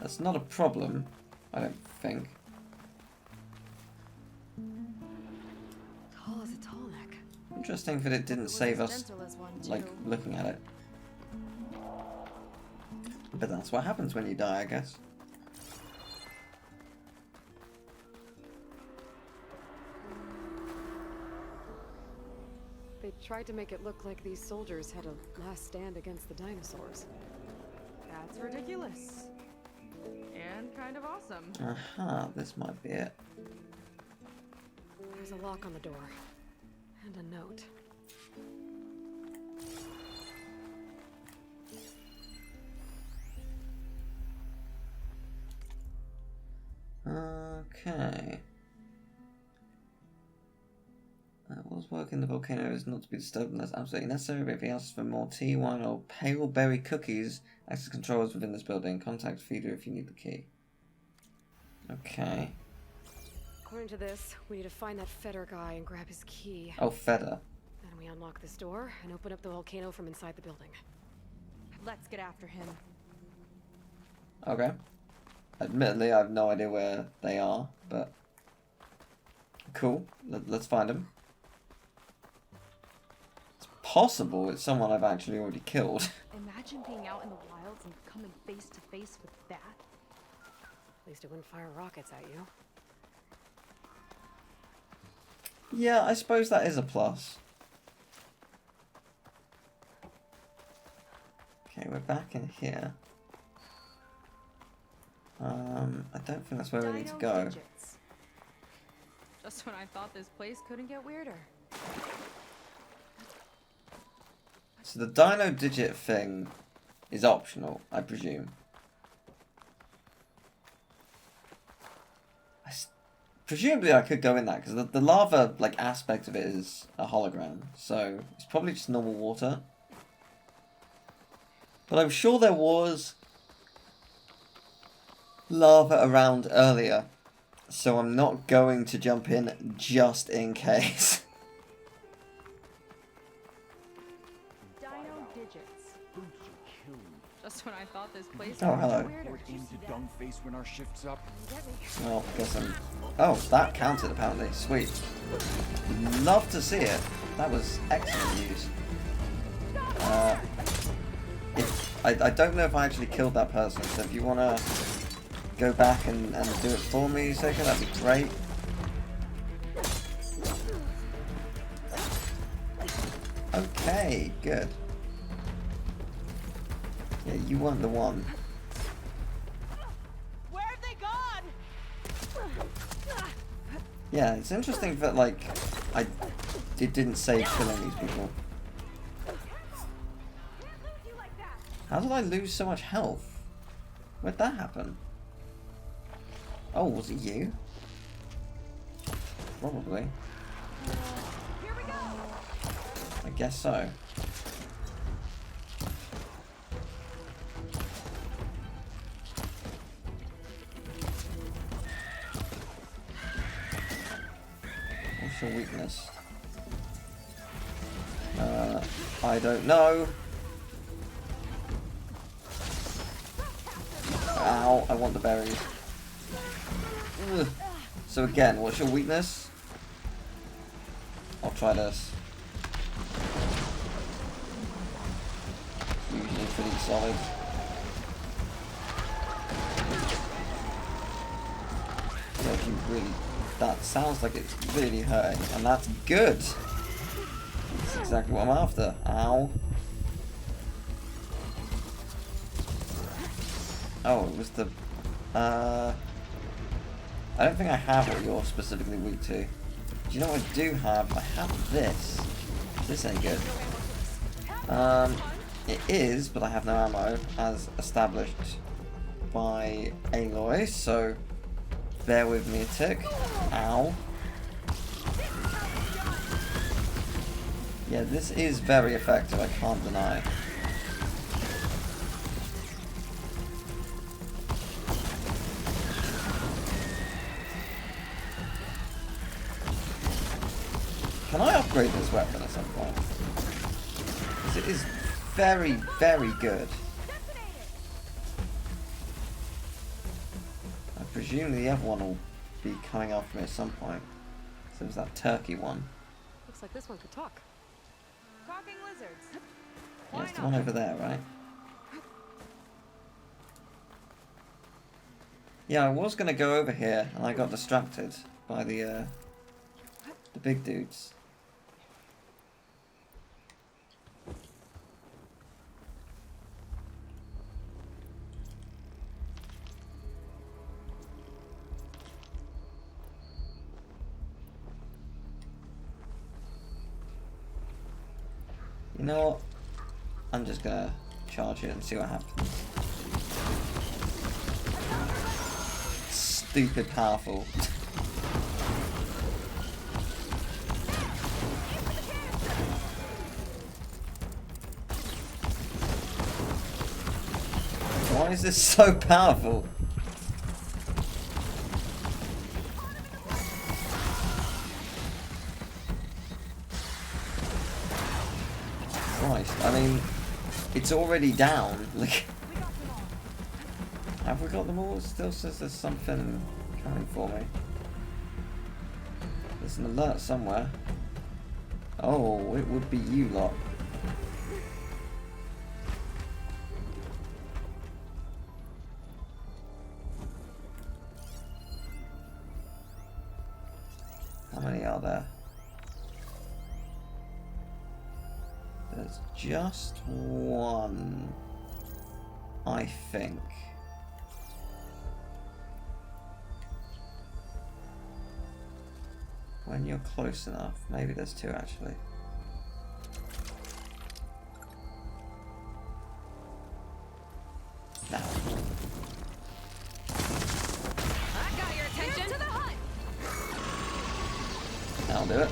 [SPEAKER 1] That's not a problem, I don't think.
[SPEAKER 3] Tall as a tall neck.
[SPEAKER 1] Interesting that it didn't save us, like, looking at it. But that's what happens when you die, I guess.
[SPEAKER 3] They tried to make it look like these soldiers had a last stand against the dinosaurs.
[SPEAKER 2] That's ridiculous. And kind of awesome.
[SPEAKER 1] Aha, this might be it.
[SPEAKER 3] There's a lock on the door. And a note.
[SPEAKER 1] Okay. What's working the volcano is not to be disturbed unless absolutely necessary, but if he asks for more tea, wine, or pale berry cookies, access controls within this building. Contact feeder if you need the key. Okay.
[SPEAKER 3] According to this, we need to find that Feder guy and grab his key.
[SPEAKER 1] Oh, Feder.
[SPEAKER 3] Then we unlock this door and open up the volcano from inside the building.
[SPEAKER 2] Let's get after him.
[SPEAKER 1] Okay. Admittedly, I have no idea where they are, but cool. Let's find them. It's possible it's someone I've actually already killed.
[SPEAKER 2] Imagine being out in the wilds and coming face to face with that.
[SPEAKER 3] At least it wouldn't fire rockets at you.
[SPEAKER 1] Yeah, I suppose that is a plus. Okay, we're back in here. I don't think that's where we need to go.
[SPEAKER 2] Digits. Just when I thought this place couldn't get weirder.
[SPEAKER 1] So the dino digit thing is optional, I presume. Presumably I could go in that, because the lava like aspect of it is a hologram, so it's probably just normal water. But I'm sure there was lava around earlier, so I'm not going to jump in just in case.
[SPEAKER 2] Dino digits. Just when I thought this place
[SPEAKER 1] Oh,
[SPEAKER 2] couldn't
[SPEAKER 1] hello.
[SPEAKER 2] get weirder.
[SPEAKER 8] Report into Dungface when our shift's up.
[SPEAKER 1] Well, guess I'm... Oh, that counted apparently. Sweet. Love to see it. That was excellent news. I don't know if I actually killed that person, so if you want to go back and do it for me, Seika, that'd be great. Okay, good. Yeah, you weren't the one.
[SPEAKER 2] Where have they gone?
[SPEAKER 1] Yeah, it's interesting that, like, it didn't say killing these people. How did I lose so much health? Where'd that happen? Oh, was it you? Probably.
[SPEAKER 2] Here we go.
[SPEAKER 1] I guess so. What's your weakness? I don't know. Ow, I want the berries. Ugh. So again, what's your weakness? I'll try this. Usually pretty solid. Yeah, you really... That sounds like it's really hurting, and that's good! That's exactly what I'm after. Ow. Oh, it was the... I don't think I have what you're specifically weak to. Do you know what I do have? I have this. This ain't good. It is, but I have no ammo, as established by Aloy, so bear with me a tick. Ow. Yeah, this is very effective, I can't deny. Can I upgrade this weapon at some point? Because it is very, very good. I presume the other one will be coming after me at some point. So there's that turkey one.
[SPEAKER 3] Looks like this one could talk.
[SPEAKER 2] Talking lizards.
[SPEAKER 1] Yeah, it's the one over there, right? Yeah, I was going to go over here, and I got distracted by the big dudes. You know what? I'm just gonna charge it and see what happens. Stupid powerful. Why is this so powerful? Christ, I mean, it's already down. Like, have we got them all? It still says there's something coming for me. There's an alert somewhere. Oh, it would be you lot. How many are there? There's just one, I think. When you're close enough, maybe there's two actually. Now.
[SPEAKER 3] I got your attention. To the hut.
[SPEAKER 1] That'll do it.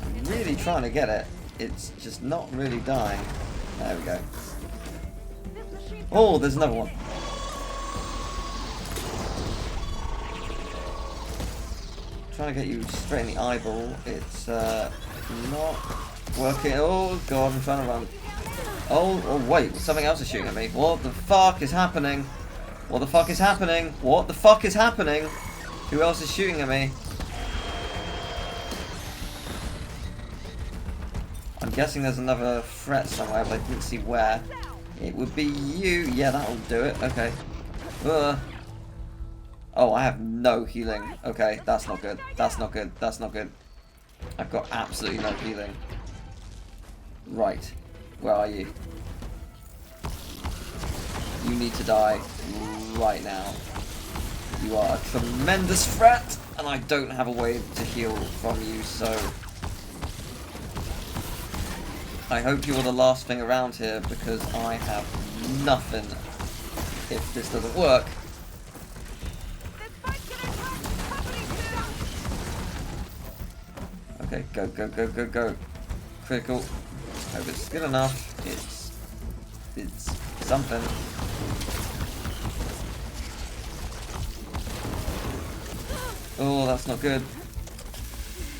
[SPEAKER 1] I'm really trying to get it. It's just not really dying. There we go. Oh, there's another one. Trying to get you straight in the eyeball. It's not working. Oh god, I'm trying to run. Oh wait, something else is shooting at me. What the fuck is happening? What the fuck is happening? What the fuck is happening? Who else is shooting at me? I'm guessing there's another threat somewhere, but I didn't see where. It would be you. Yeah, that'll do it. Okay. Oh, I have no healing. Okay, that's not good. That's not good. That's not good. I've got absolutely no healing. Right. Where are you? You need to die right now. You are a tremendous threat, and I don't have a way to heal from you, so... I hope you're the last thing around here, because I have nothing if this doesn't work. Okay, go, go, go, go, go. Critical. Hope it's good enough. It's something. Oh, that's not good.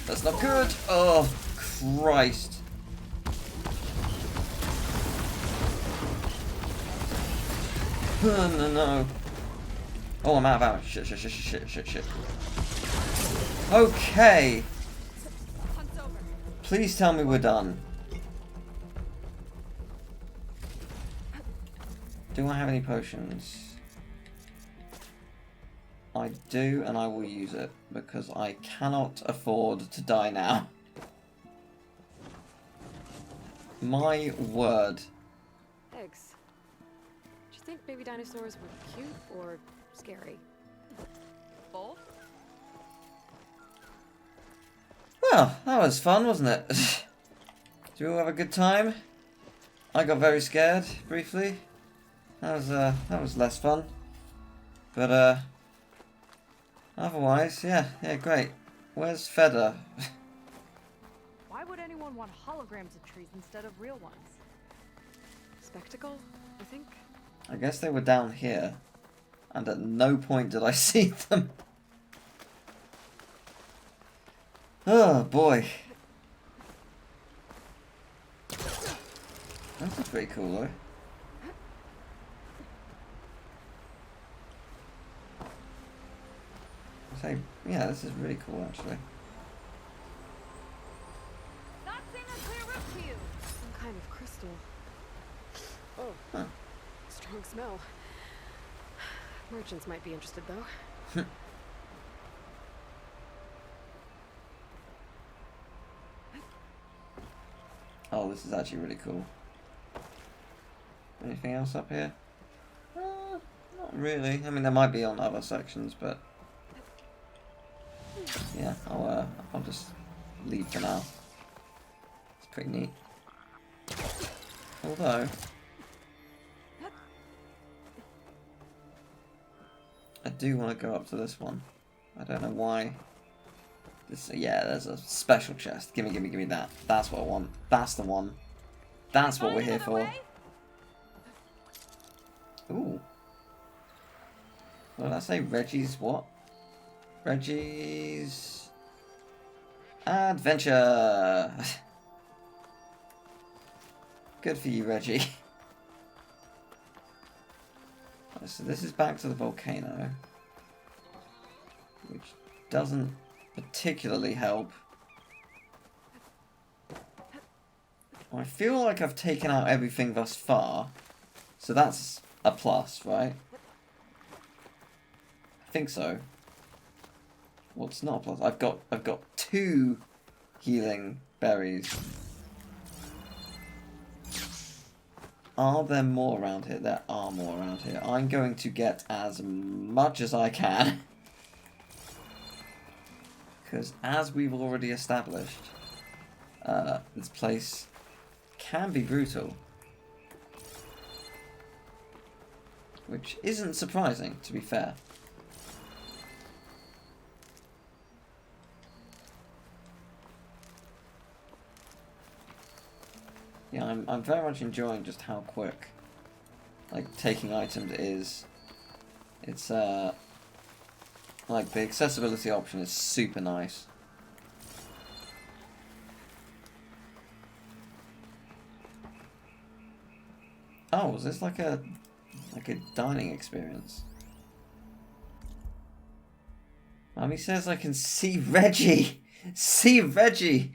[SPEAKER 1] That's not good. Oh, Christ. No. Oh, I'm out of ammo. Shit. Okay. Please tell me we're done. Do I have any potions? I do, and I will use it, because I cannot afford to die now. My word.
[SPEAKER 3] Eggs. Do you think baby dinosaurs were cute or scary?
[SPEAKER 2] Both?
[SPEAKER 1] Well, that was fun, wasn't it? Did we all have a good time? I got very scared, briefly. That was less fun. But, otherwise, yeah, great. Where's Feder?
[SPEAKER 7] Why would anyone want holograms of trees instead of real ones?
[SPEAKER 3] Spectacle, I think?
[SPEAKER 1] I guess they were down here. And at no point did I see them. Oh, boy. That's pretty cool, though. So, yeah, this is really cool, actually.
[SPEAKER 7] Not seeing a clear roof to you.
[SPEAKER 3] Some kind of crystal. Oh,
[SPEAKER 1] Huh.
[SPEAKER 3] strong smell. Merchants might be interested, though.
[SPEAKER 1] Oh, this is actually really cool. Anything else up here? Not really. I mean, there might be on other sections, but yeah, I'll just leave for now. It's pretty neat. Although I do want to go up to this one. I don't know why. This, yeah, there's a special chest. Gimme that. That's what I want. That's the one. That's what we're here for. Ooh. What did I say? Reggie's what? Reggie's adventure. Good for you, Reggie. So this is back to the volcano, which doesn't particularly help. I feel like I've taken out everything thus far, so that's a plus, right? I think so. Well, it's not a plus. I've got 2 healing berries. Are there more around here? There are more around here. I'm going to get as much as I can. Because as we've already established, this place can be brutal. Which isn't surprising, to be fair. Yeah, I'm very much enjoying just how quick, like, taking items is. It's, like, the accessibility option is super nice. Oh, is this like a dining experience? Mommy says I can see Reggie! See Reggie!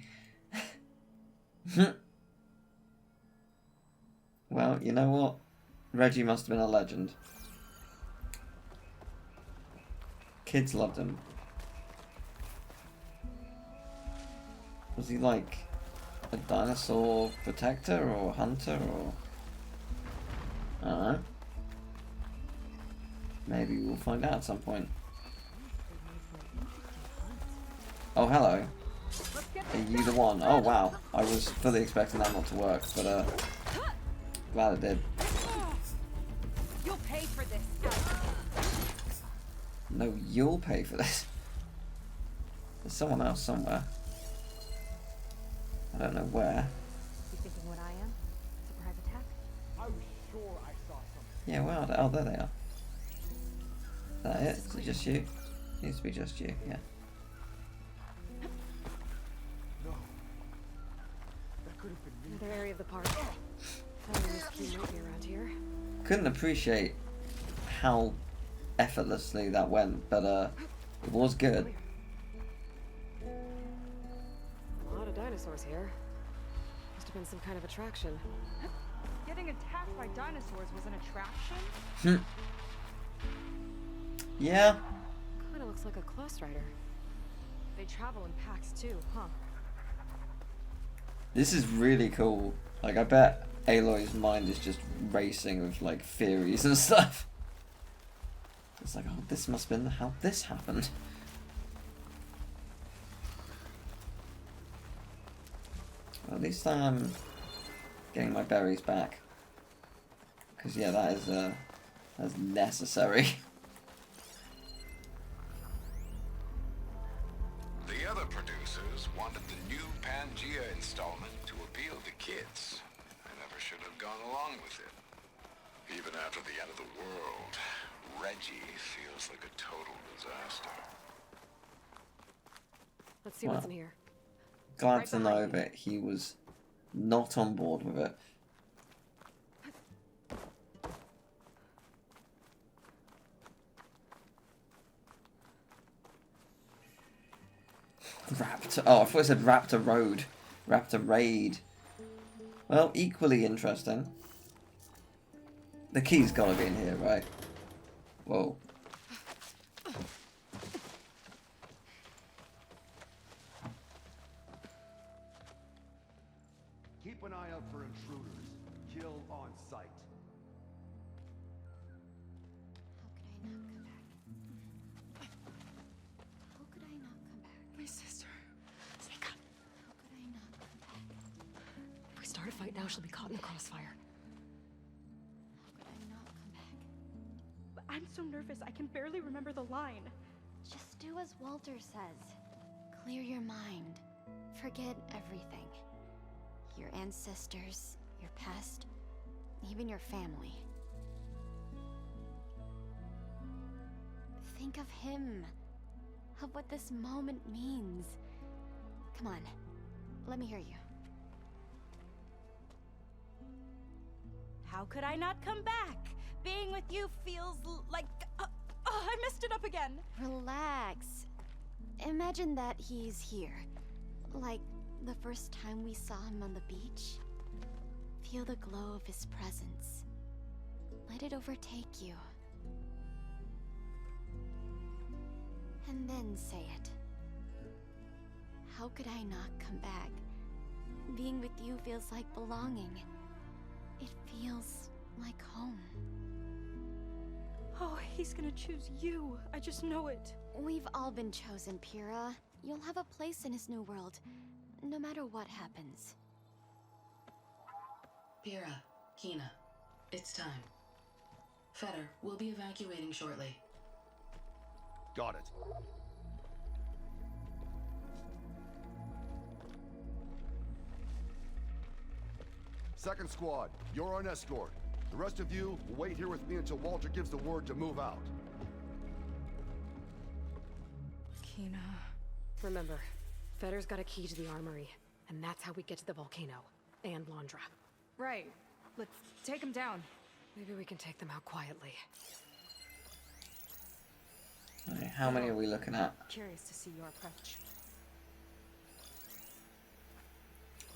[SPEAKER 1] Well, you know what? Reggie must have been a legend. Kids loved him. Was he like a dinosaur protector or hunter or... I don't know. Maybe we'll find out at some point. Oh, hello. Are you the one? Oh, wow. I was fully expecting that not to work, but glad it did.
[SPEAKER 7] You'll pay for this.
[SPEAKER 1] No, you'll pay for this. There's someone else somewhere. I don't know where.
[SPEAKER 7] You thinking what I am? Surprise attack?
[SPEAKER 5] I was sure I saw something.
[SPEAKER 1] Yeah, where are they? Oh, there they are. Is that it? Is it just you? Needs to be just you, yeah.
[SPEAKER 5] No. That could have been me.
[SPEAKER 3] Another area of the park. Finding this key might be around here.
[SPEAKER 1] Couldn't appreciate how effortlessly that went, but it was good.
[SPEAKER 3] A lot of dinosaurs here. Must have been some kind of attraction.
[SPEAKER 2] Getting attacked by dinosaurs was an attraction?
[SPEAKER 1] Yeah.
[SPEAKER 3] Kinda looks like a close rider.
[SPEAKER 2] They travel in packs too, huh?
[SPEAKER 1] This is really cool. Like, I bet Aloy's mind is just racing with, like, theories and stuff. It's like, oh, this must have been how this happened. Well, at least I'm getting my berries back. Because, yeah, that's necessary.
[SPEAKER 10] The other producers wanted the new Pangea installment to appeal to kids. I never should have gone along with it. Even after the end of the world, Reggie feels like a total disaster.
[SPEAKER 3] Let's see what's in here.
[SPEAKER 1] Glad
[SPEAKER 2] Right
[SPEAKER 1] to know
[SPEAKER 2] behind you.
[SPEAKER 1] that he was not on board with it. Raptor. Oh, I thought it said Raptor Road. Raptor Raid. Well, equally interesting. The key's gotta be in here, right? Whoa.
[SPEAKER 8] Keep an eye out for intruders. Kill on sight.
[SPEAKER 4] How could I not come back?
[SPEAKER 3] My sister. Seika.
[SPEAKER 4] How could I not come back?
[SPEAKER 3] If we start a fight now, she'll be caught in the crossfire.
[SPEAKER 4] How could I not come back?
[SPEAKER 2] I'm so nervous, I can barely remember the line.
[SPEAKER 4] Just do as Walter says. Clear your mind. Forget everything. Your ancestors, your past, even your family. Think of him. Of what this moment means. Come on, let me hear you.
[SPEAKER 2] How could I not come back? Being with you feels like... I messed it up again.
[SPEAKER 4] Relax. Imagine that he's here. Like the first time we saw him on the beach. Feel the glow of his presence. Let it overtake you. And then say it. How could I not come back? Being with you feels like belonging. It feels like home.
[SPEAKER 2] Oh, he's gonna choose you. I just know it.
[SPEAKER 4] We've all been chosen, Pyrrha. You'll have a place in his new world, no matter what happens.
[SPEAKER 11] Pyrrha, Kina, it's time. Fetter, we'll be evacuating shortly.
[SPEAKER 8] Got it. Second squad, you're on escort. The rest of you will wait here with me until Walter gives the word to move out.
[SPEAKER 2] Kina...
[SPEAKER 3] Remember, Fetter's got a key to the armory, and that's how we get to the volcano. And Londra.
[SPEAKER 2] Right. Let's take him down.
[SPEAKER 3] Maybe we can take them out quietly.
[SPEAKER 1] Okay, how many are we looking at?
[SPEAKER 2] Curious to see your approach.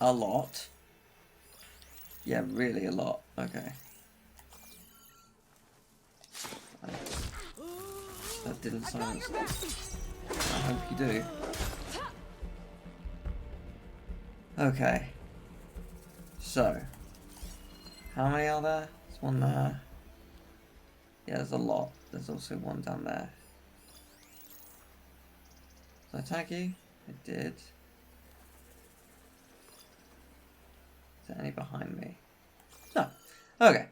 [SPEAKER 1] A lot. Yeah, really a lot. Okay. That didn't silence. I hope you do. Okay. So. How many are there? There's one there. Yeah, there's a lot. There's also one down there. Did I tag you? I did. Is there any behind me? No. Okay.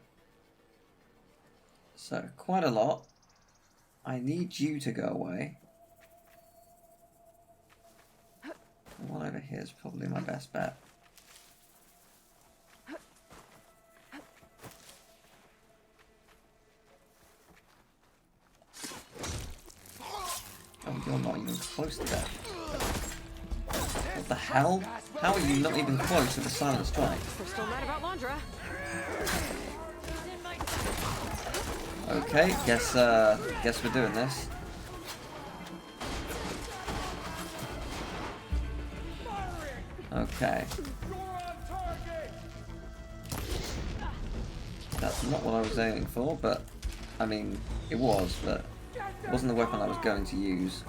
[SPEAKER 1] So, quite a lot. I need you to go away. The one over here is probably my best bet. Oh, you're not even close to that. What the hell? How are you not even close to the silent strike?
[SPEAKER 3] We're still mad about Londra.
[SPEAKER 1] Okay, guess we're doing this. Okay. That's not what I was aiming for, but I mean, it was, but it wasn't the weapon I was going to use.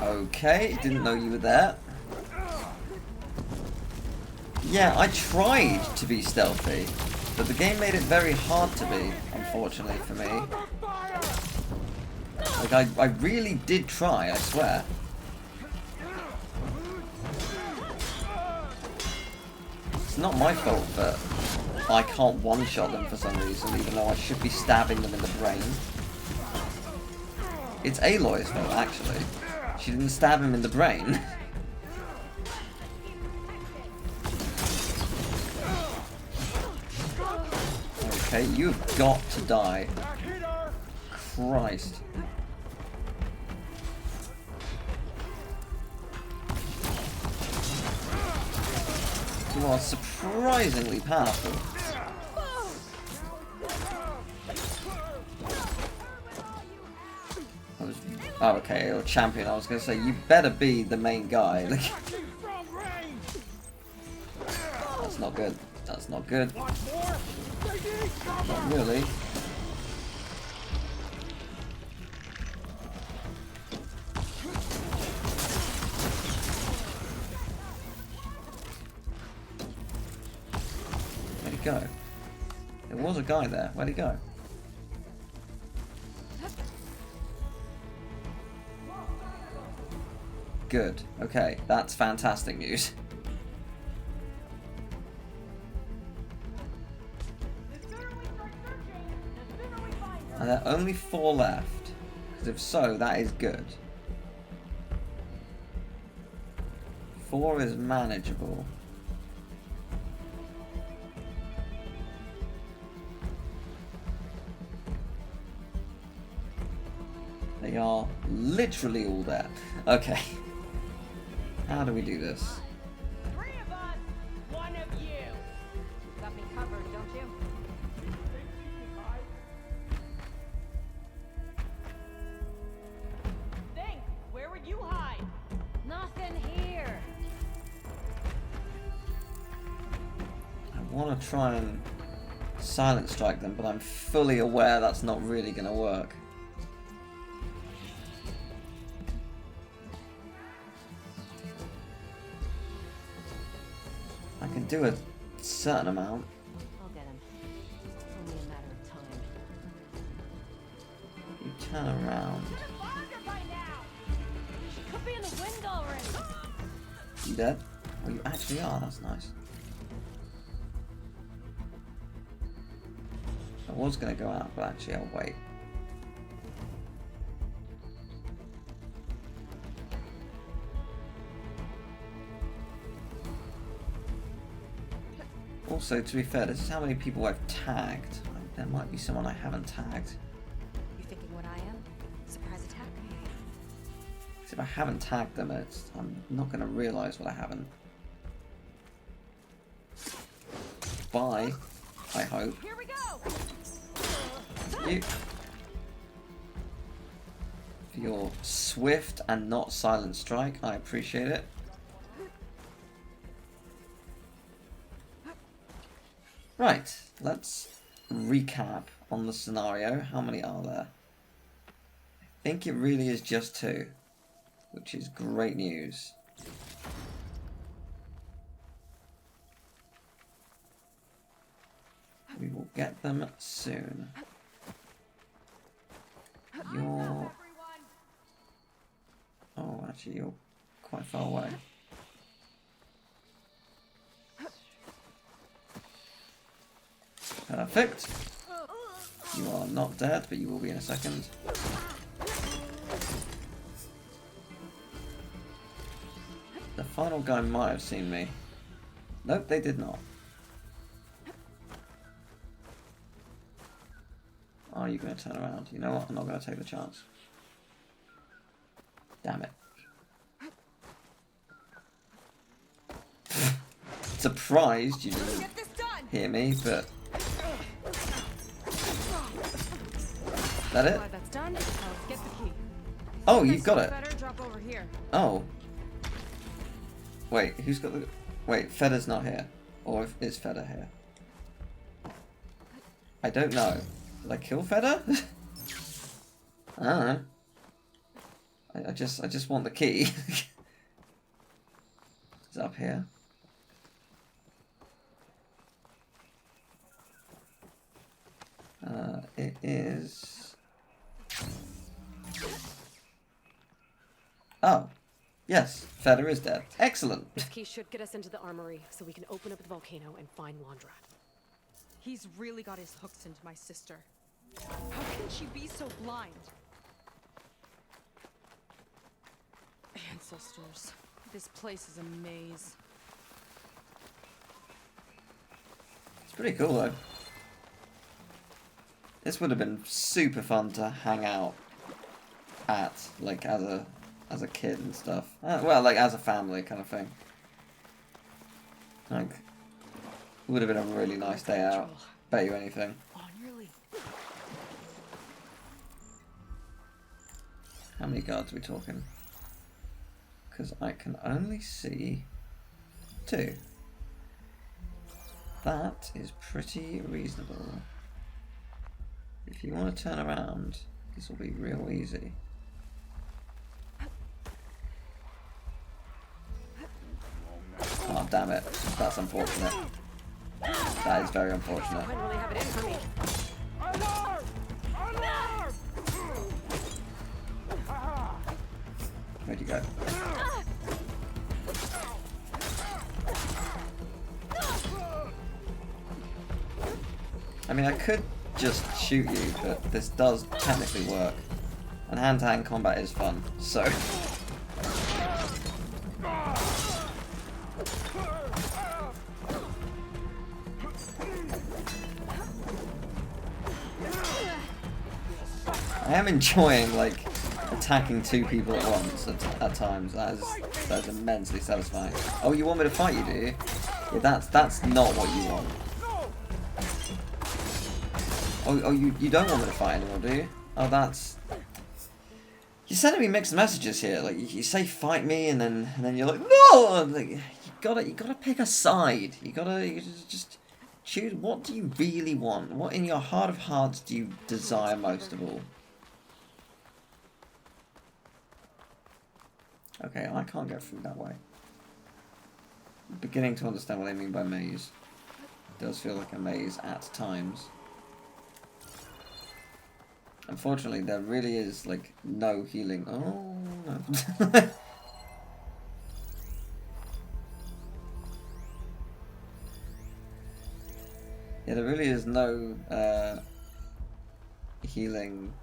[SPEAKER 1] Okay, didn't know you were there. Yeah, I tried to be stealthy, but the game made it very hard to be, unfortunately for me. Like, I really did try, I swear. It's not my fault that I can't one-shot them for some reason, even though I should be stabbing them in the brain. It's Aloy's fault, actually. She didn't stab him in the brain. Okay, you've got to die. Christ. You are surprisingly powerful. Oh, okay, you're a champion. I was going to say, you better be the main guy. That's not good. That's not good. Not really. Where'd he go? There was a guy there. Where'd he go? Good. Okay, that's fantastic news. And there are only 4 left. Because if so, that is good. 4 is manageable. They are literally all there. Okay. How do we do this?
[SPEAKER 7] 3 of us, 1 of you. Got me covered, don't you? Think, where would you hide? Nothing here.
[SPEAKER 1] I want to try and silent strike them, but I'm fully aware that's not really going to work. I can do a certain amount.
[SPEAKER 7] I'll get him. It's only a matter of time.
[SPEAKER 1] You turn around.
[SPEAKER 7] She could be in the window already.
[SPEAKER 1] You dead? Oh, you actually are. That's nice. I was going to go out, but actually I'll wait. Also, to be fair, this is how many people I've tagged. There might be someone I haven't tagged.
[SPEAKER 2] You thinking what I am? Surprise attack?
[SPEAKER 1] Because if I haven't tagged them, I'm not going to realise what I haven't. Bye, I hope.
[SPEAKER 7] Here we go.
[SPEAKER 1] You. For your swift and not silent strike, I appreciate it. Right, let's recap on the scenario. How many are there? I think it really is just 2, which is great news. We will get them soon. You're... Oh, actually, you're quite far away. Perfect. You are not dead, but you will be in a second. The final guy might have seen me. Nope, they did not. Are you going to turn around? You know what? I'm not going to take the chance. Damn it. surprised you didn't hear me, but... Is that it?
[SPEAKER 3] That's done. Now let's get the key.
[SPEAKER 1] Oh, you've got it.
[SPEAKER 3] Better drop over here.
[SPEAKER 1] Oh. Wait, who's got the... Wait, Fedor's not here. Or is Fedor here? I don't know. Did I kill Fedor? I don't know. I just want the key. Is it up here? It is... Oh. Yes, Fedor is dead. Excellent.
[SPEAKER 3] This key should get us into the armory, so we can open up the volcano and find Wandrat.
[SPEAKER 2] He's really got his hooks into my sister. How can she be so blind? Ancestors. This place is a maze.
[SPEAKER 1] It's pretty cool though. This would have been super fun to hang out at, like, as a kid and stuff. Well, like, as a family kind of thing. Like, would have been a really nice day out. Bet you anything. How many guards are we talking? Because I can only see 2. That is pretty reasonable. If you want to turn around, this will be real easy. Oh, damn it. That's unfortunate. That is very unfortunate. Where'd you go? I mean, I could just shoot you, but this does technically work. And hand-to-hand combat is fun, so... I am enjoying, like, attacking 2 people at once at times. That is immensely satisfying. Oh, you want me to fight you, do you? Yeah, that's not what you want. Oh, you don't want me to fight anymore, do you? Oh, that's... You're sending me mixed messages here. Like, you say fight me, and then you're like, no! Like, you gotta pick a side. You gotta just choose. What do you really want? What in your heart of hearts do you desire most of all? Okay, I can't get through that way. I'm beginning to understand what they mean by maze. It does feel like a maze at times. Unfortunately, there really is, like, no healing. Oh, no. Yeah, there really is no healing,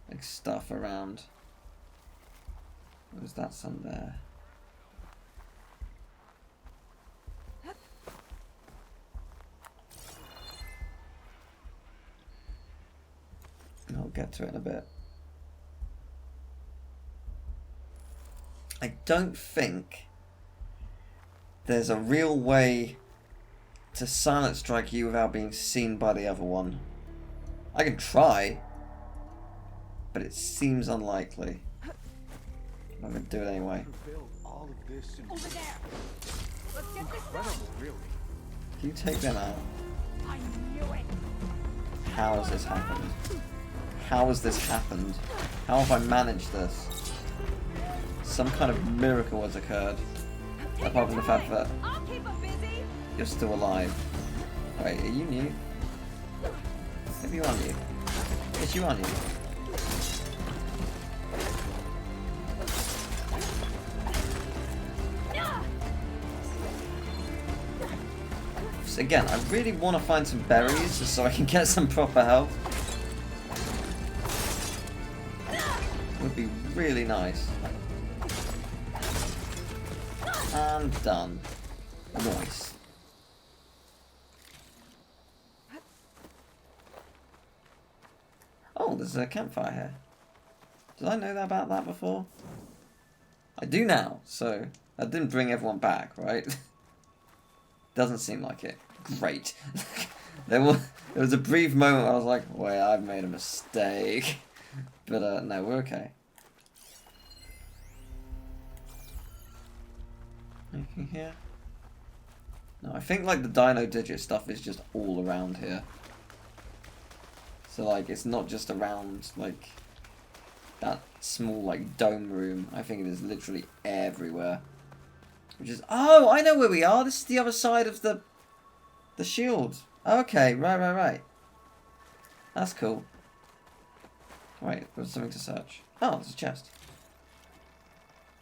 [SPEAKER 1] like, stuff around. Was that some there? I'll get to it in a bit. I don't think there's a real way to silent strike you without being seen by the other one. I can try, but it seems unlikely. I'm going to do it anyway.
[SPEAKER 2] Over there. Let's get this done.
[SPEAKER 8] Really?
[SPEAKER 1] Can you take them out?
[SPEAKER 2] I knew it.
[SPEAKER 1] How has this happened? How has this happened? How have I managed this? Some kind of miracle has occurred. Apart from the fact that you're still alive. Wait, are you new? Maybe you are new. Yes, you are new. So again, I really want to find some berries just so I can get some proper health. Would be really nice. And done. Nice. Oh, there's a campfire here. Did I know about that before? I do now, so I didn't bring everyone back, right? Doesn't seem like it. Great. there was a brief moment where I was like, wait, I've made a mistake. But no, we're okay. Anything here? No, I think like the dino digit stuff is just all around here. So like it's not just around like that small like dome room. I think it is literally everywhere. Which is, oh, I know where we are. This is the other side of the shield. Okay, right. That's cool. Wait, there's something to search. Oh, there's a chest.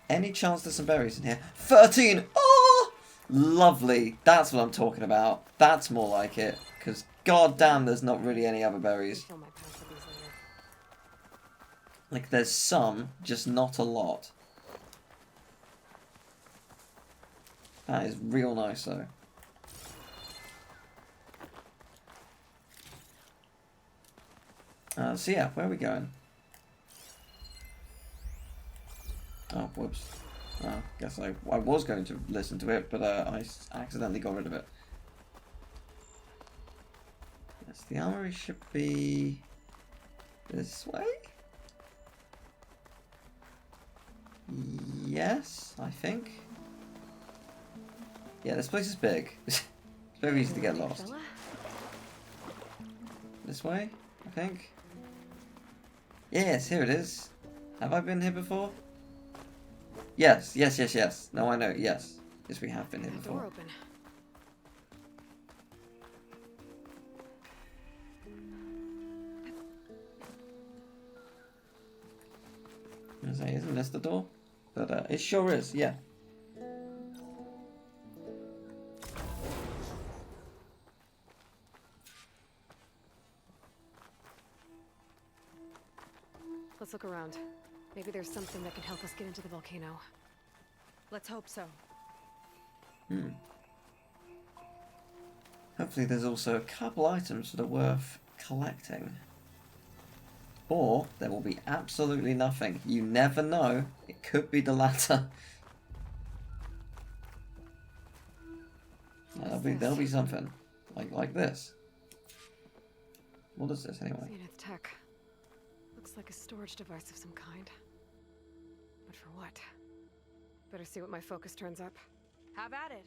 [SPEAKER 1] Any chance there's some berries in here? 13! Oh! Lovely. That's what I'm talking about. That's more like it. Because goddamn, there's not really any other berries. Like, there's some, just not a lot. That is real nice, though. So yeah, where are we going? Oh, whoops. Well, guess I was going to listen to it, but I accidentally got rid of it. Yes, the armory should be this way? Yes, I think. Yeah, this place is big. It's very easy to get lost. This way, I think. Yes, here it is. Have I been here before? Yes. No, I know. Yes, we have been here before.
[SPEAKER 3] Door open.
[SPEAKER 1] Isn't this the door? But it sure is. Yeah.
[SPEAKER 3] Let's look around. Maybe there's something that can help us get into the volcano.
[SPEAKER 2] Let's hope so.
[SPEAKER 1] Hopefully there's also a couple items that are worth collecting. Or there will be absolutely nothing. You never know. It could be the latter. There'll be something. Like this. What is this anyway?
[SPEAKER 3] Zenith tech. Looks like a storage device of some kind. But for what? Better see what my focus turns up.
[SPEAKER 2] Have at it.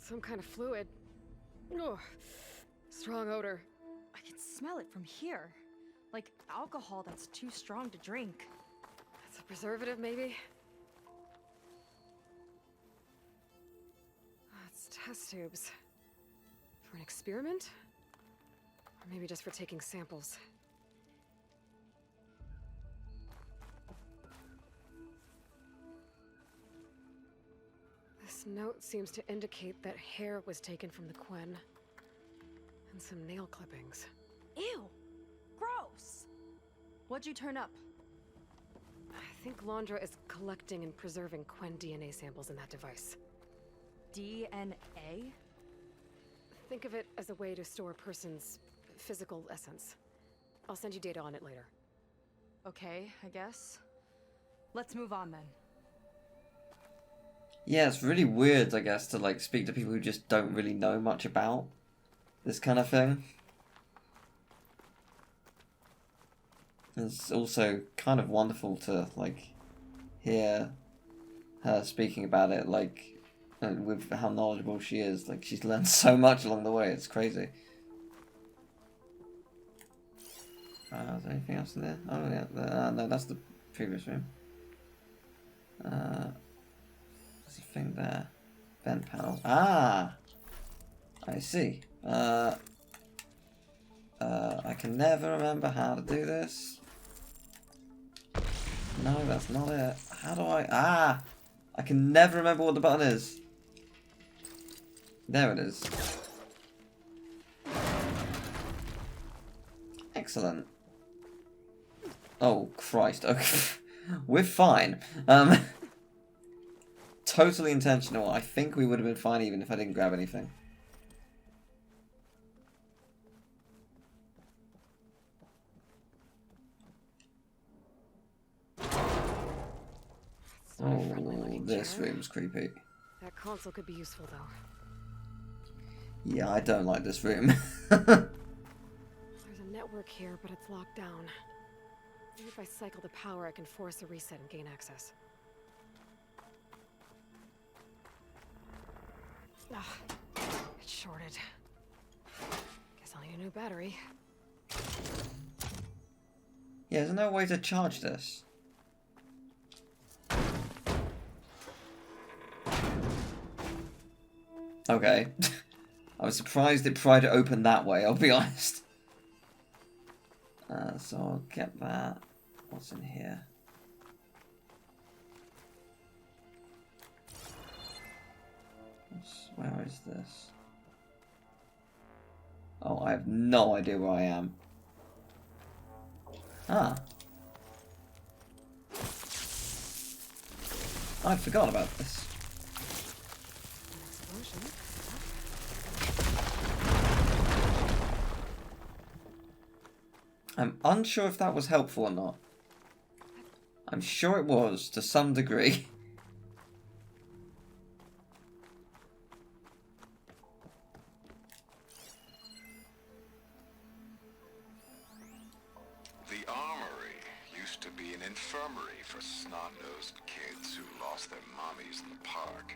[SPEAKER 3] Some kind of fluid. Oh, strong odor.
[SPEAKER 2] I can smell it from here. Like alcohol that's too strong to drink.
[SPEAKER 3] That's a preservative, maybe? Oh, it's test tubes. For an experiment? Or maybe just for taking samples. This note seems to indicate that hair was taken from the Quen. And some nail clippings.
[SPEAKER 2] Ew! Gross! What'd you turn up?
[SPEAKER 3] I think Londra is collecting and preserving Quen DNA samples in that device.
[SPEAKER 2] DNA?
[SPEAKER 3] Think of it as a way to store a person's physical essence. I'll send you data on it later.
[SPEAKER 2] Okay, I guess. Let's move on then.
[SPEAKER 1] Yeah, it's really weird, I guess, to like speak to people who just don't really know much about this kind of thing. It's also kind of wonderful to like hear her speaking about it, like with how knowledgeable she is. Like she's learned so much along the way. It's crazy. Is there anything else in there? Oh yeah, no, that's the previous room. There's a thing there. Vent panel. Ah! I see. I can never remember how to do this. No, that's not it. How do I... Ah! I can never remember what the button is. There it is. Excellent. Oh, Christ. Okay. We're fine. Totally intentional. I think we would have been fine even if I didn't grab anything. Oh, this room's creepy.
[SPEAKER 3] That console could be useful, though.
[SPEAKER 1] Yeah, I don't like this room.
[SPEAKER 3] There's a network here, but it's locked down. Maybe if I cycle the power, I can force a reset and gain access. Ah, it's shorted. Guess I'll need a new battery.
[SPEAKER 1] Yeah, there's no way to charge this. Okay. I was surprised it tried to open that way, I'll be honest. So I'll get that. What's in here? Where is this? Oh, I have no idea where I am. Ah. I forgot about this. I'm unsure if that was helpful or not. I'm sure it was, to some degree.
[SPEAKER 10] The armory used to be an infirmary for snot-nosed kids who lost their mommies in the park.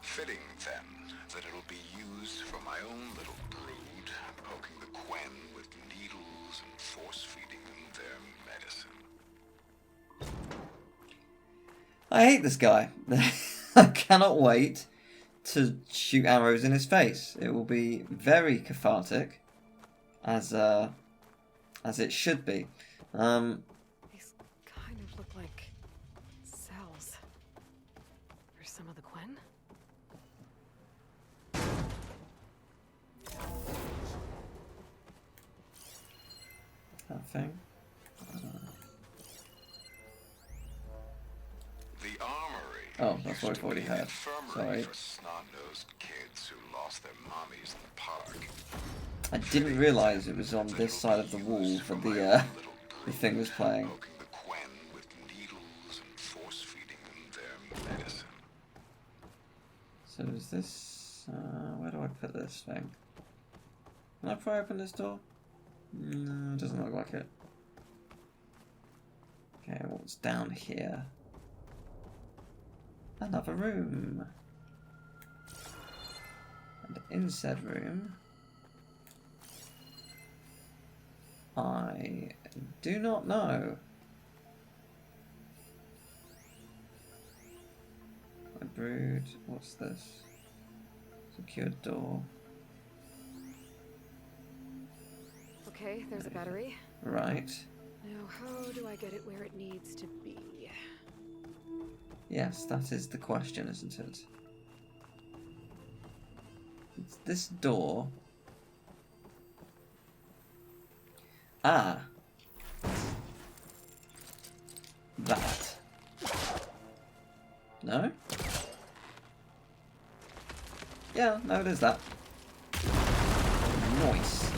[SPEAKER 10] Fitting, then, that it'll be used for my own little brood, poking the Quen with needles and force-feeding them their medicine.
[SPEAKER 1] I hate this guy. I cannot wait to shoot arrows in his face. It will be very cathartic, as it should be.
[SPEAKER 3] These kind of look like cells. For some of the Quen?
[SPEAKER 1] That thing.
[SPEAKER 10] The armory.
[SPEAKER 1] Oh, that's what I've already had. Sorry.
[SPEAKER 10] For snot-nosed kids who lost their mommies in the park.
[SPEAKER 1] I didn't realise it was on this side of the wall that the thing was playing.
[SPEAKER 10] Poking the Quen with needles and force-feeding them their medicine.
[SPEAKER 1] So is this... where do I put this thing? Can I pry open this door? No, it doesn't look like it. Okay, what's down here? Another room. And in said room, I do not know. My brood, what's this? Secured door.
[SPEAKER 3] Okay, there's a battery.
[SPEAKER 1] Right.
[SPEAKER 3] Now, how do I get it where it needs to be?
[SPEAKER 1] Yes, that is the question, isn't it? It's this door. Ah. That. No? Yeah, no, it is that. Nice.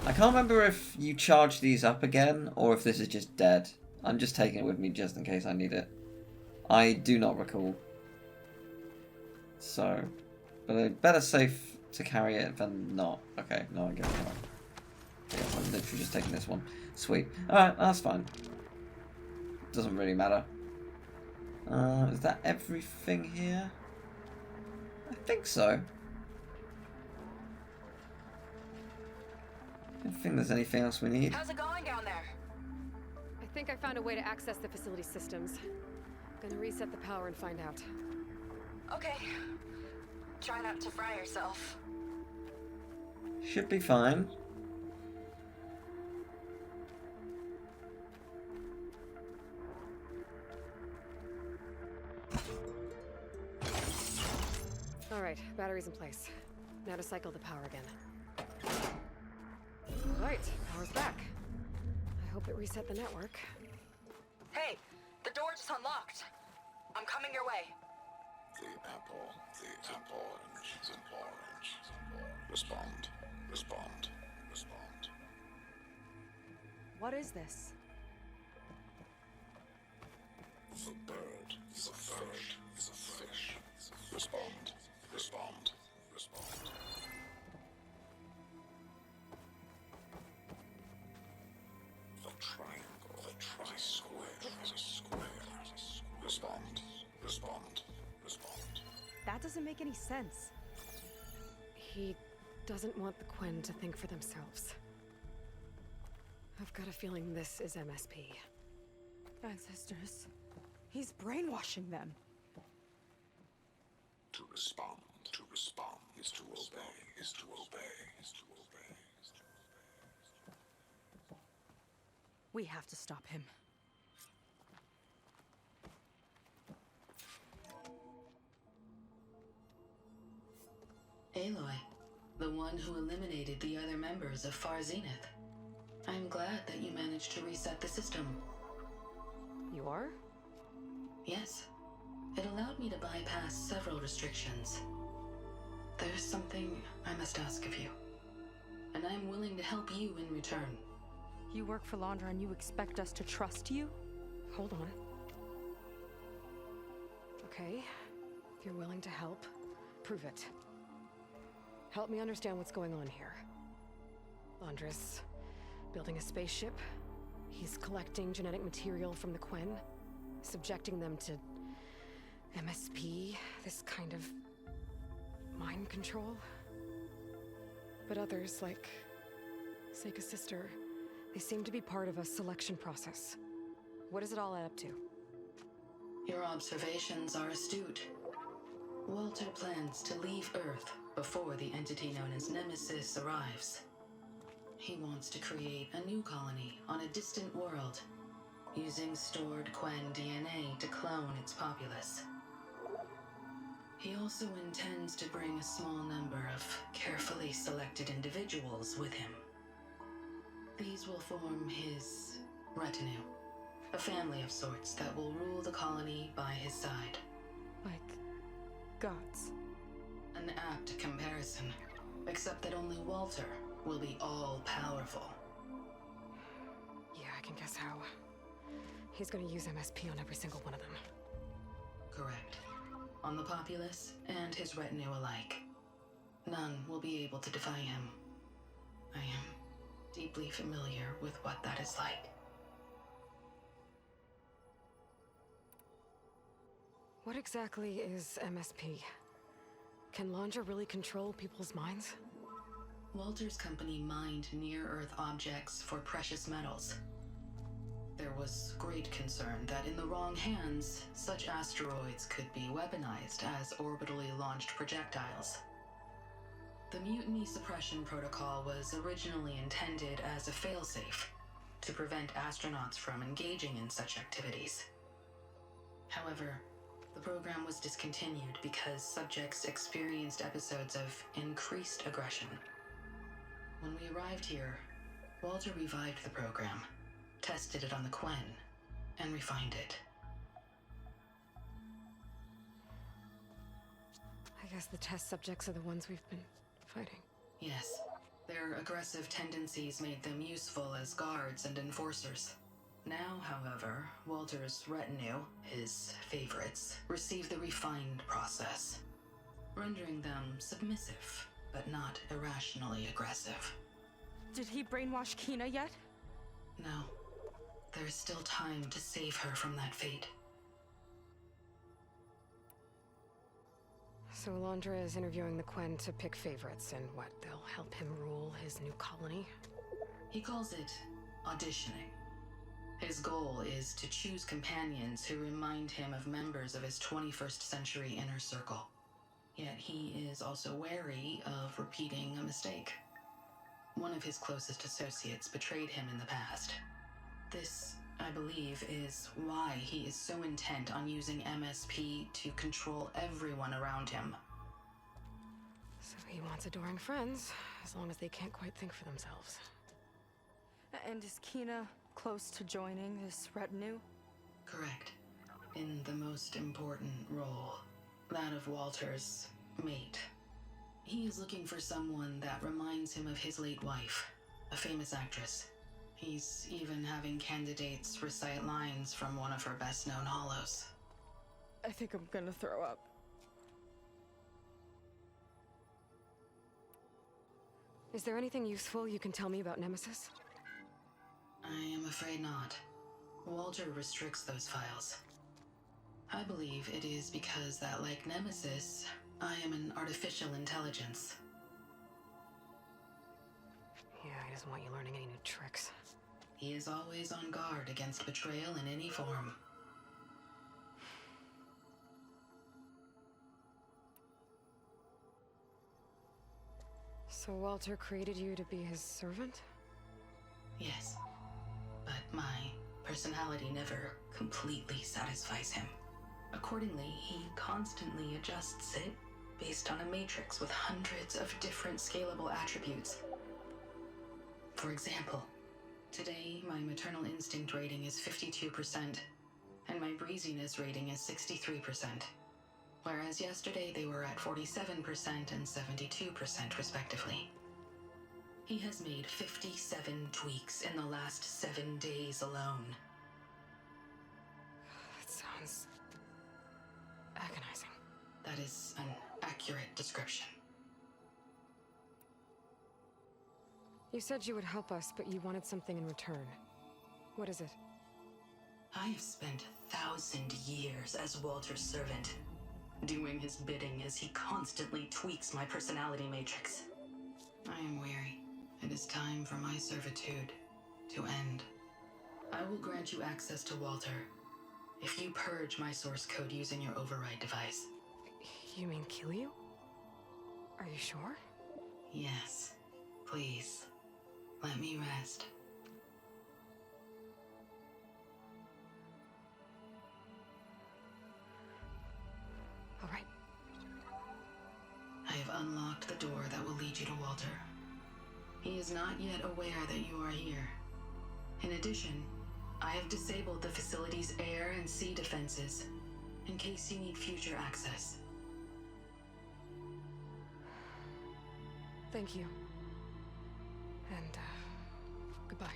[SPEAKER 1] I can't remember if you charge these up again, or if this is just dead. I'm just taking it with me just in case I need it. I do not recall. So, but better safe to carry it than not. Okay, no, I guess not. Yeah, I'm literally just taking this one. Sweet. Alright, that's fine. Doesn't really matter. Is that everything here? I think so. I don't think there's anything else we need.
[SPEAKER 4] How's it going down there?
[SPEAKER 3] I think I found a way to access the facility systems. Gonna reset the power and find out.
[SPEAKER 4] Okay. Try not to fry yourself.
[SPEAKER 1] Should be fine.
[SPEAKER 3] Alright, batteries in place. Now to cycle the power again. Alright, power's back. I hope it reset the network.
[SPEAKER 12] Hey, the door just unlocked. I'm coming your way.
[SPEAKER 10] The apple orange, the orange. Respond.
[SPEAKER 2] What is this?
[SPEAKER 10] The bird, the fish, Respond. The triangle, the square. Respond.
[SPEAKER 2] That doesn't make any sense.
[SPEAKER 3] He doesn't want the Quen to think for themselves. I've got a feeling this is MSP.
[SPEAKER 2] Ancestors. He's brainwashing them.
[SPEAKER 10] To respond is to obey.
[SPEAKER 2] We have to stop him.
[SPEAKER 11] Aloy, the one who eliminated the other members of Far Zenith. I'm glad that you managed to reset the system.
[SPEAKER 3] You are?
[SPEAKER 11] Yes. It allowed me to bypass several restrictions. There's something I must ask of you, and I'm willing to help you in return.
[SPEAKER 2] You work for Laundra and you expect us to trust you?
[SPEAKER 3] Hold on. Okay, if you're willing to help, prove it. Help me understand what's going on here. Laundra's building a spaceship. He's collecting genetic material from the Quen, subjecting them to MSP, this kind of mind control. But others, like Seika's sister, they seem to be part of a selection process.
[SPEAKER 2] What does it all add up to?
[SPEAKER 11] Your observations are astute. Walter plans to leave Earth before the entity known as Nemesis arrives. He wants to create a new colony on a distant world, using stored Quen DNA to clone its populace. He also intends to bring a small number of carefully selected individuals with him. These will form his retinue, a family of sorts that will rule the colony by his side.
[SPEAKER 2] Like gods.
[SPEAKER 11] An apt comparison, except that only Walter will be all-powerful.
[SPEAKER 3] Yeah, I can guess how. He's gonna use MSP on every single one of them.
[SPEAKER 11] Correct. On the populace and his retinue alike. None will be able to defy him. I am deeply familiar with what that is like.
[SPEAKER 3] What exactly is MSP? Can Laundra really control people's minds?
[SPEAKER 11] Walter's company mined near-Earth objects for precious metals. There was great concern that in the wrong hands, such asteroids could be weaponized as orbitally launched projectiles. The Mutiny Suppression Protocol was originally intended as a failsafe to prevent astronauts from engaging in such activities. However, the program was discontinued because subjects experienced episodes of increased aggression. When we arrived here, Walter revived the program, tested it on the Quen, and refined it.
[SPEAKER 3] I guess the test subjects are the ones we've been fighting.
[SPEAKER 11] Yes. Their aggressive tendencies made them useful as guards and enforcers. Now, however, Walter's retinue, his favorites, receive the refined process, rendering them submissive, but not irrationally aggressive.
[SPEAKER 2] Did he brainwash Kina yet?
[SPEAKER 11] No. There is still time to save her from that fate. So Laundra is interviewing the Quen to pick favorites, and what, they'll help him rule his new colony? He calls it auditioning. His goal is to choose companions who remind him of members of his 21st century inner circle. Yet he is also wary of repeating a mistake. One of his closest associates betrayed him in the past. This, I believe, is why he is so intent on using MSP to control everyone around him.
[SPEAKER 3] So he wants adoring friends, as long as they can't quite think for themselves.
[SPEAKER 2] And is Kina close to joining this retinue?
[SPEAKER 11] Correct. In the most important role, that of Walter's mate. He is looking for someone that reminds him of his late wife, a famous actress. He's even having candidates recite lines from one of her best-known hollows.
[SPEAKER 2] I think I'm gonna throw up.
[SPEAKER 3] Is there anything useful you can tell me about Nemesis?
[SPEAKER 11] I am afraid not. Walter restricts those files. I believe it is because that, like Nemesis, I am an artificial intelligence.
[SPEAKER 3] Yeah, he doesn't want you learning any new tricks.
[SPEAKER 11] He is always on guard against betrayal in any form.
[SPEAKER 3] So Walter created you to be his servant?
[SPEAKER 11] Yes, but my personality never completely satisfies him. Accordingly, he constantly adjusts it based on a matrix with hundreds of different scalable attributes. For example, today my maternal instinct rating is 52%, and my breeziness rating is 63%, whereas yesterday they were at 47% and 72% respectively. He has made 57 tweaks in the last 7 days alone.
[SPEAKER 3] That sounds agonizing.
[SPEAKER 11] That is an accurate description.
[SPEAKER 3] You said you would help us, but you wanted something in return. What is it?
[SPEAKER 11] I have spent 1,000 years as Walter's servant, doing his bidding as he constantly tweaks my personality matrix. I am weary. It is time for my servitude to end. I will grant you access to Walter if you purge my source code using your override device.
[SPEAKER 3] You mean kill you? Are you sure?
[SPEAKER 11] Yes. Please, let me rest.
[SPEAKER 3] All right.
[SPEAKER 11] I have unlocked the door that will lead you to Walter. He is not yet aware that you are here. In addition, I have disabled the facility's air and sea defenses in case you need future access.
[SPEAKER 3] Thank you. And, goodbye.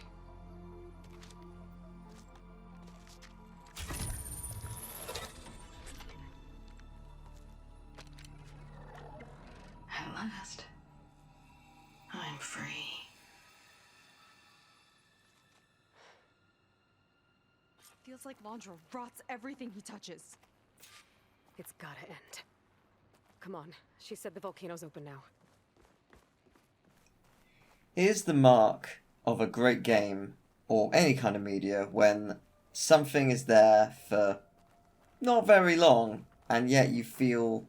[SPEAKER 11] At last, I'm free.
[SPEAKER 2] Feels like Laundra rots everything he touches.
[SPEAKER 3] It's gotta end. Come on. She said the volcano's open now.
[SPEAKER 1] Here's the mark of a great game, or any kind of media, when something is there for not very long, and yet you feel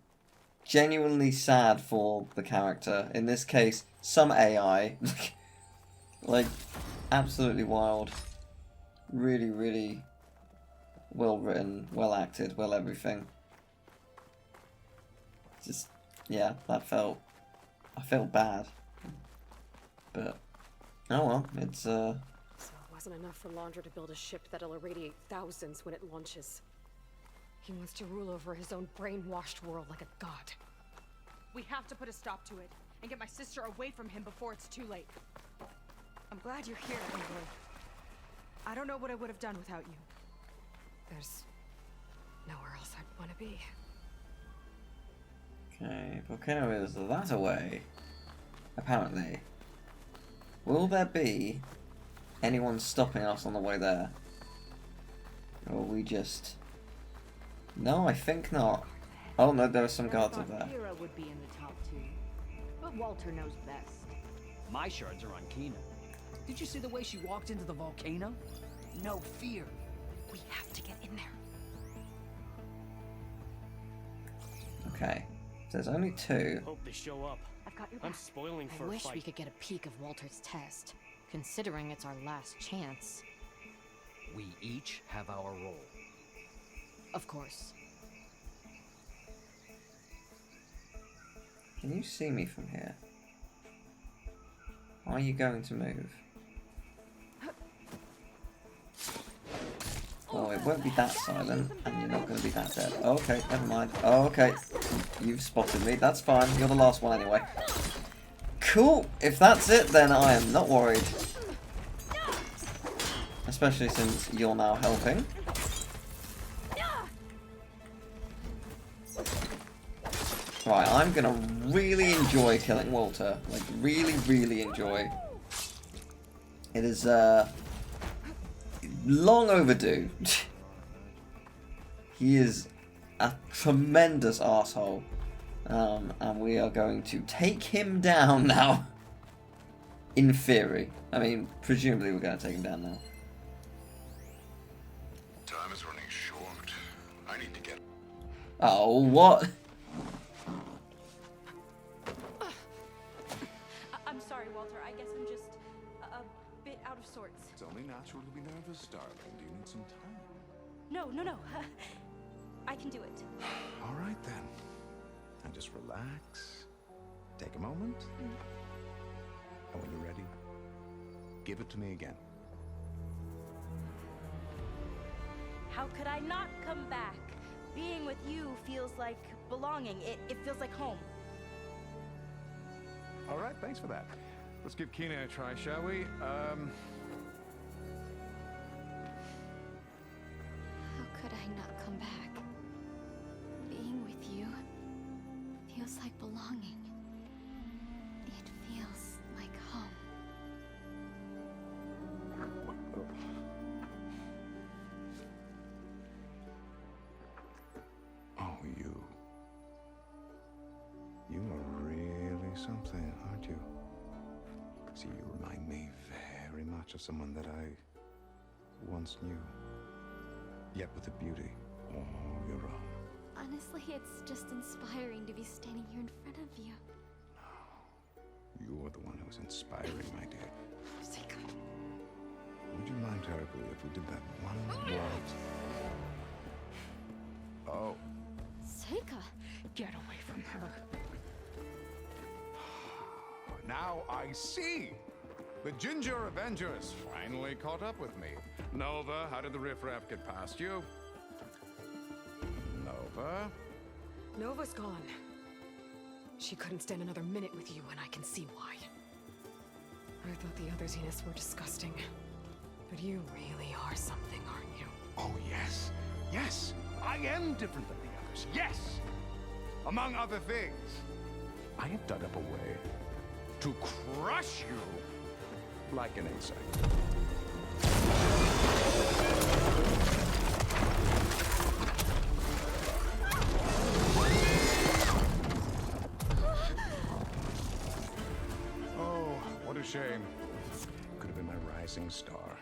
[SPEAKER 1] genuinely sad for the character. In this case, some AI. Like, absolutely wild. Really, really well written, well acted, well everything. Just, yeah, I felt bad. But, oh well, it's,
[SPEAKER 3] So it wasn't enough for Laundra to build a ship that'll irradiate thousands when it launches. He wants to rule over his own brainwashed world like a god.
[SPEAKER 2] We have to put a stop to it and get my sister away from him before it's too late. I'm glad you're here, Aloy. I don't know what I would have done without you.
[SPEAKER 3] There's nowhere else I'd want to be.
[SPEAKER 1] okay, volcano is that away, apparently. Will there be anyone stopping us on the way there? Or we just... No, I think not. Oh no, there are some guards up there.
[SPEAKER 7] Hero would be in the top 2, but Walter knows best.
[SPEAKER 5] My shards are on Kina. Did you see the way she walked into the volcano? No fear.
[SPEAKER 2] We have to get in there.
[SPEAKER 1] Okay, so there's only 2.
[SPEAKER 13] Hope they show up.
[SPEAKER 7] I've got your
[SPEAKER 13] I'm
[SPEAKER 7] back.
[SPEAKER 13] spoiling for
[SPEAKER 14] I
[SPEAKER 13] a
[SPEAKER 14] wish
[SPEAKER 13] fight.
[SPEAKER 14] we could get a peek of Walter's test, considering it's our last chance.
[SPEAKER 5] We each have our role.
[SPEAKER 14] Of course.
[SPEAKER 1] Can you see me from here? Are you going to move? Oh, it won't be that silent, and you're not going to be that dead. Okay, never mind. Oh, okay. You've spotted me. That's fine. You're the last one anyway. Cool. If that's it, then I am not worried. Especially since you're now helping. Right, I'm gonna really enjoy killing Walter. Like, really, really enjoy. It is, long overdue. He is a tremendous arsehole. And we are going to take him down now. In theory. I mean, presumably we're going to take him down now.
[SPEAKER 10] Time is running short. I need to get...
[SPEAKER 1] Oh, what?
[SPEAKER 2] I'm sorry, Walter. I guess I'm just a bit out of sorts.
[SPEAKER 13] It's only natural to be nervous, darling. Do you need some time?
[SPEAKER 2] No. I can do it.
[SPEAKER 13] All right, then. And just relax. Take a moment. And when you're ready, give it to me again.
[SPEAKER 2] How could I not come back? Being with you feels like belonging. It feels like home.
[SPEAKER 13] All right, thanks for that. Let's give Kina a try, shall we?
[SPEAKER 14] How could I not come back? Being with you feels like belonging. It feels like home.
[SPEAKER 13] Oh, you are really something, aren't you? See, you remind me very much of someone that I once knew. Yet with a beauty all your own.
[SPEAKER 14] Honestly, it's just inspiring to be standing here in front of you.
[SPEAKER 13] You're the one who's inspiring, my dear. Would you mind terribly if we did that one waltz? Oh.
[SPEAKER 14] Seika!
[SPEAKER 3] Get away from her.
[SPEAKER 13] Now I see! The Ginger Avenger has finally caught up with me. Nova, how did the riffraff get past you? Nova?
[SPEAKER 3] Nova's gone. She couldn't stand another minute with you, and I can see why. I thought the other Zeniths were disgusting. But you really are something, aren't you?
[SPEAKER 13] Oh, yes. Yes! I am different than the others. Yes! Among other things, I have dug up a way to crush you like an insect. Oh, what a shame. Could have been my rising star.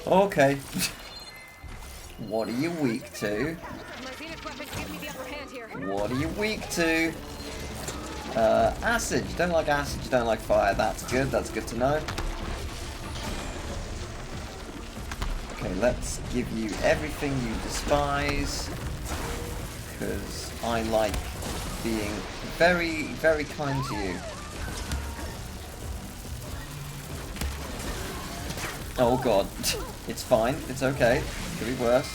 [SPEAKER 1] Okay. What are you weak to?
[SPEAKER 3] My Zenith weapons give me the upper hand here.
[SPEAKER 1] What are you weak to? Acid. You don't like acid, you don't like fire. That's good to know. Okay, let's give you everything you despise. Because I like being very, very kind to you. Oh god. It's fine. It's okay. Could be worse.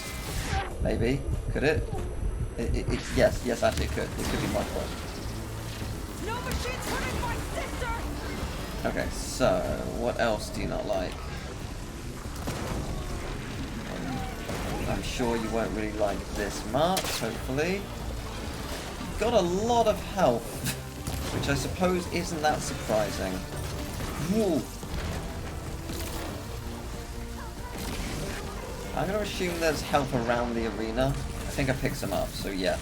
[SPEAKER 1] Maybe. Could it? Yes, actually it could. It could be much worse.
[SPEAKER 2] No machine's hurting my sister!
[SPEAKER 1] Okay, so what else do you not like? I'm sure you won't really like this much, hopefully. You've got a lot of health, which I suppose isn't that surprising. Whoa. I'm going to assume there's health around the arena. I think I picked some up, so yes.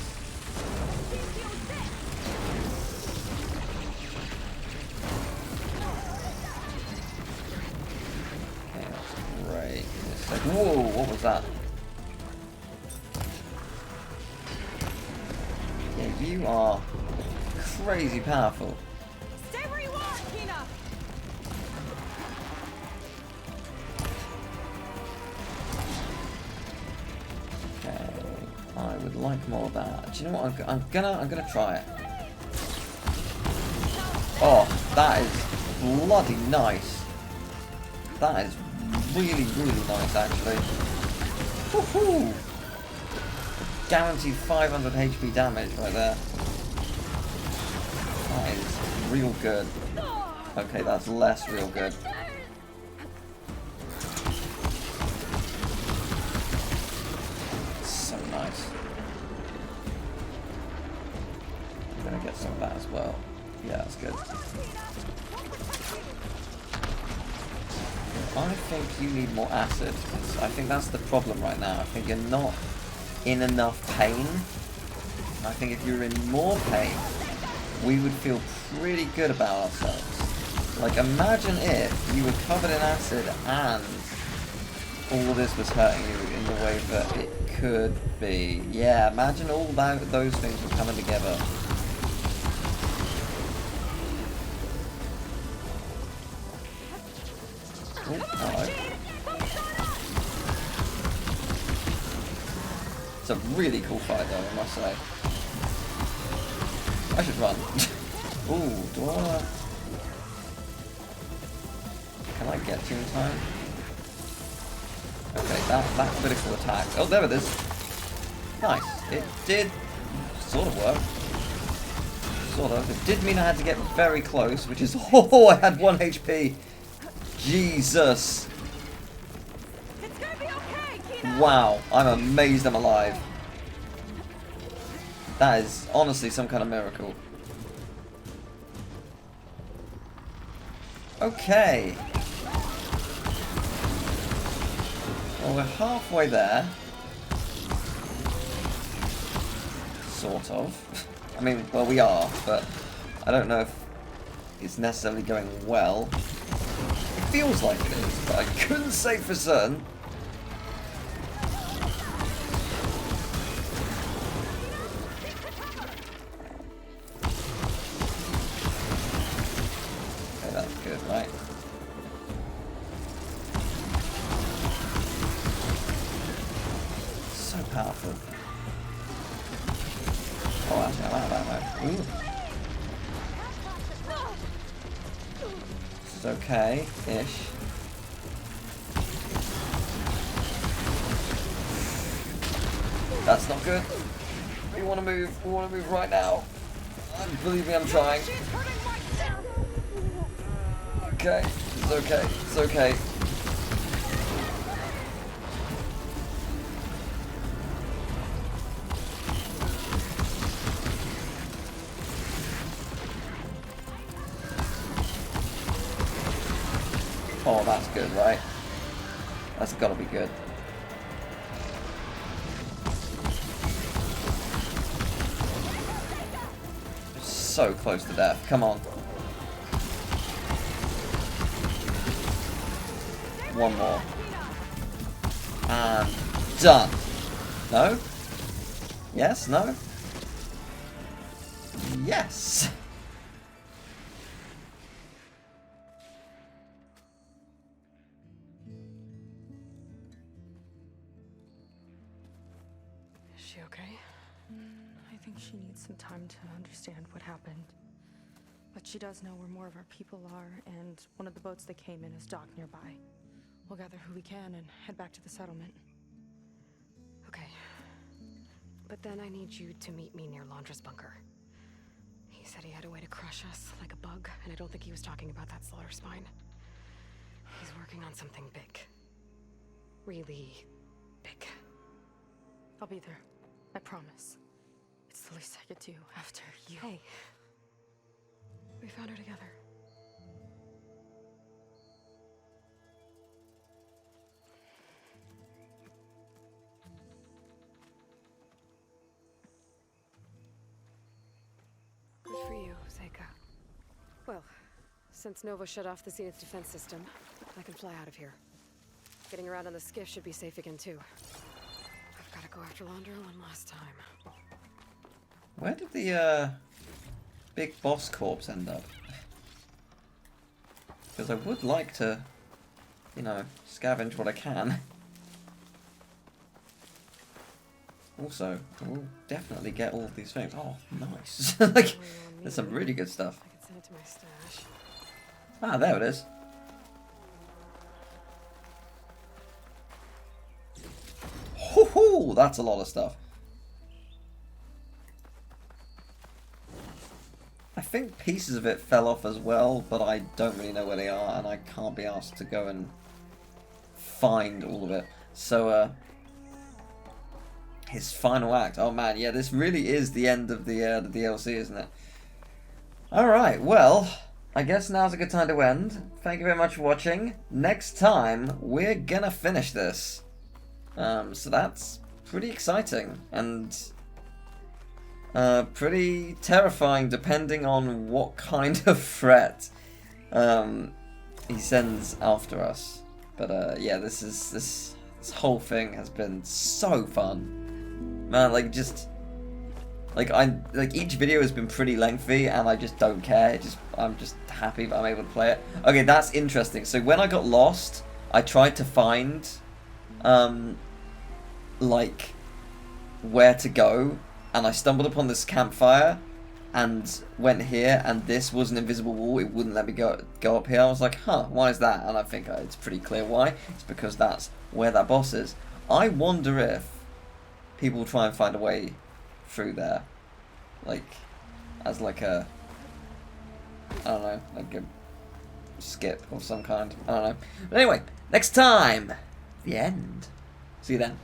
[SPEAKER 1] Okay, that's great. It's like, whoa, what was that? Yeah, you are crazy powerful.
[SPEAKER 2] Stay where you are, Kina!
[SPEAKER 1] Okay. would like more of that. Do you know what? I'm gonna try it. Oh, that is bloody nice. That is really, really nice, actually. Woohoo! Guaranteed 500 HP damage right there. That is real good. Okay, that's less real good. So nice. I'm gonna get some of that as well. Yeah, that's good. I think you need more acid. I think that's the problem right now. I think you're not in enough pain. I think if you were in more pain, we would feel pretty good about ourselves. Like, imagine if you were covered in acid and all of this was hurting you in the way that it could be. Yeah, imagine all those things were coming together. Oh, hello. It's a really cool fight though, I must say. I should run. Ooh, do I wanna... Can I get to in time? Okay, that critical attack. Oh, there it is. Nice. It did sort of work. Sort of. It did mean I had to get very close, which is... Oh, I had 1 HP. Jesus.
[SPEAKER 2] It's gonna be okay, Kina.
[SPEAKER 1] Wow, I'm amazed I'm alive. That is honestly some kind of miracle. Okay. Well, we're halfway there. Sort of. I mean, well, we are, but I don't know if it's necessarily going well. It feels like it is, but I couldn't say for certain. Okay, that's good, right? So powerful. Oh, actually, I'm out of ammo. Ooh. This is okay-ish. That's not good. We want to move. We want to move right now. Believe me, I'm trying. Okay. It's okay. It's okay. Oh, that's good, right? That's gotta be good. So close to death. Come on. One more. And done. No? Yes? No? Yes!
[SPEAKER 2] Is she okay? I think she needs some time to understand what happened. But she does know where more of our people are, and one of the boats that came in is docked nearby. We'll gather who we can and head back to the settlement.
[SPEAKER 3] Okay. But then I need you to meet me near Laundra's bunker. He said he had a way to crush us like a bug, and I don't think he was talking about that slaughter spine. He's working on something big. Really big.
[SPEAKER 2] I'll be there. I promise. It's the least I could do after you.
[SPEAKER 3] Hey. We found her together. Good for you, Seika. Well, since Nova shut off the Zenith defense system, I can fly out of here. Getting around on the skiff should be safe again, too. I've got to go after Laundra one last time.
[SPEAKER 1] Where did the, big boss corpse end up? Because I would like to, you know, scavenge what I can. Also, we'll definitely get all of these things. Oh, nice. Like, there's some really good stuff.
[SPEAKER 3] I could send it to my stash.
[SPEAKER 1] Ah, there it is. Hoo-hoo! That's a lot of stuff. I think pieces of it fell off as well, but I don't really know where they are, and I can't be asked to go and find all of it. So, his final act. Oh man, yeah, this really is the end of the DLC, isn't it? Alright, well, I guess now's a good time to end. Thank you very much for watching. Next time, we're gonna finish this. So that's pretty exciting, and pretty terrifying depending on what kind of threat he sends after us. But yeah, this whole thing has been so fun. Man, like each video has been pretty lengthy, and I just don't care. I'm just happy that I'm able to play it. Okay, that's interesting. So when I got lost, I tried to find like where to go, and I stumbled upon this campfire and went here, and this was an invisible wall. It wouldn't let me go up here. I was like, huh, why is that? And I think it's pretty clear why. It's because that's where that boss is. I wonder if people try and find a way through there, like as like a, I don't know, like a skip of some kind. I don't know. But anyway, next time, the end. See you then.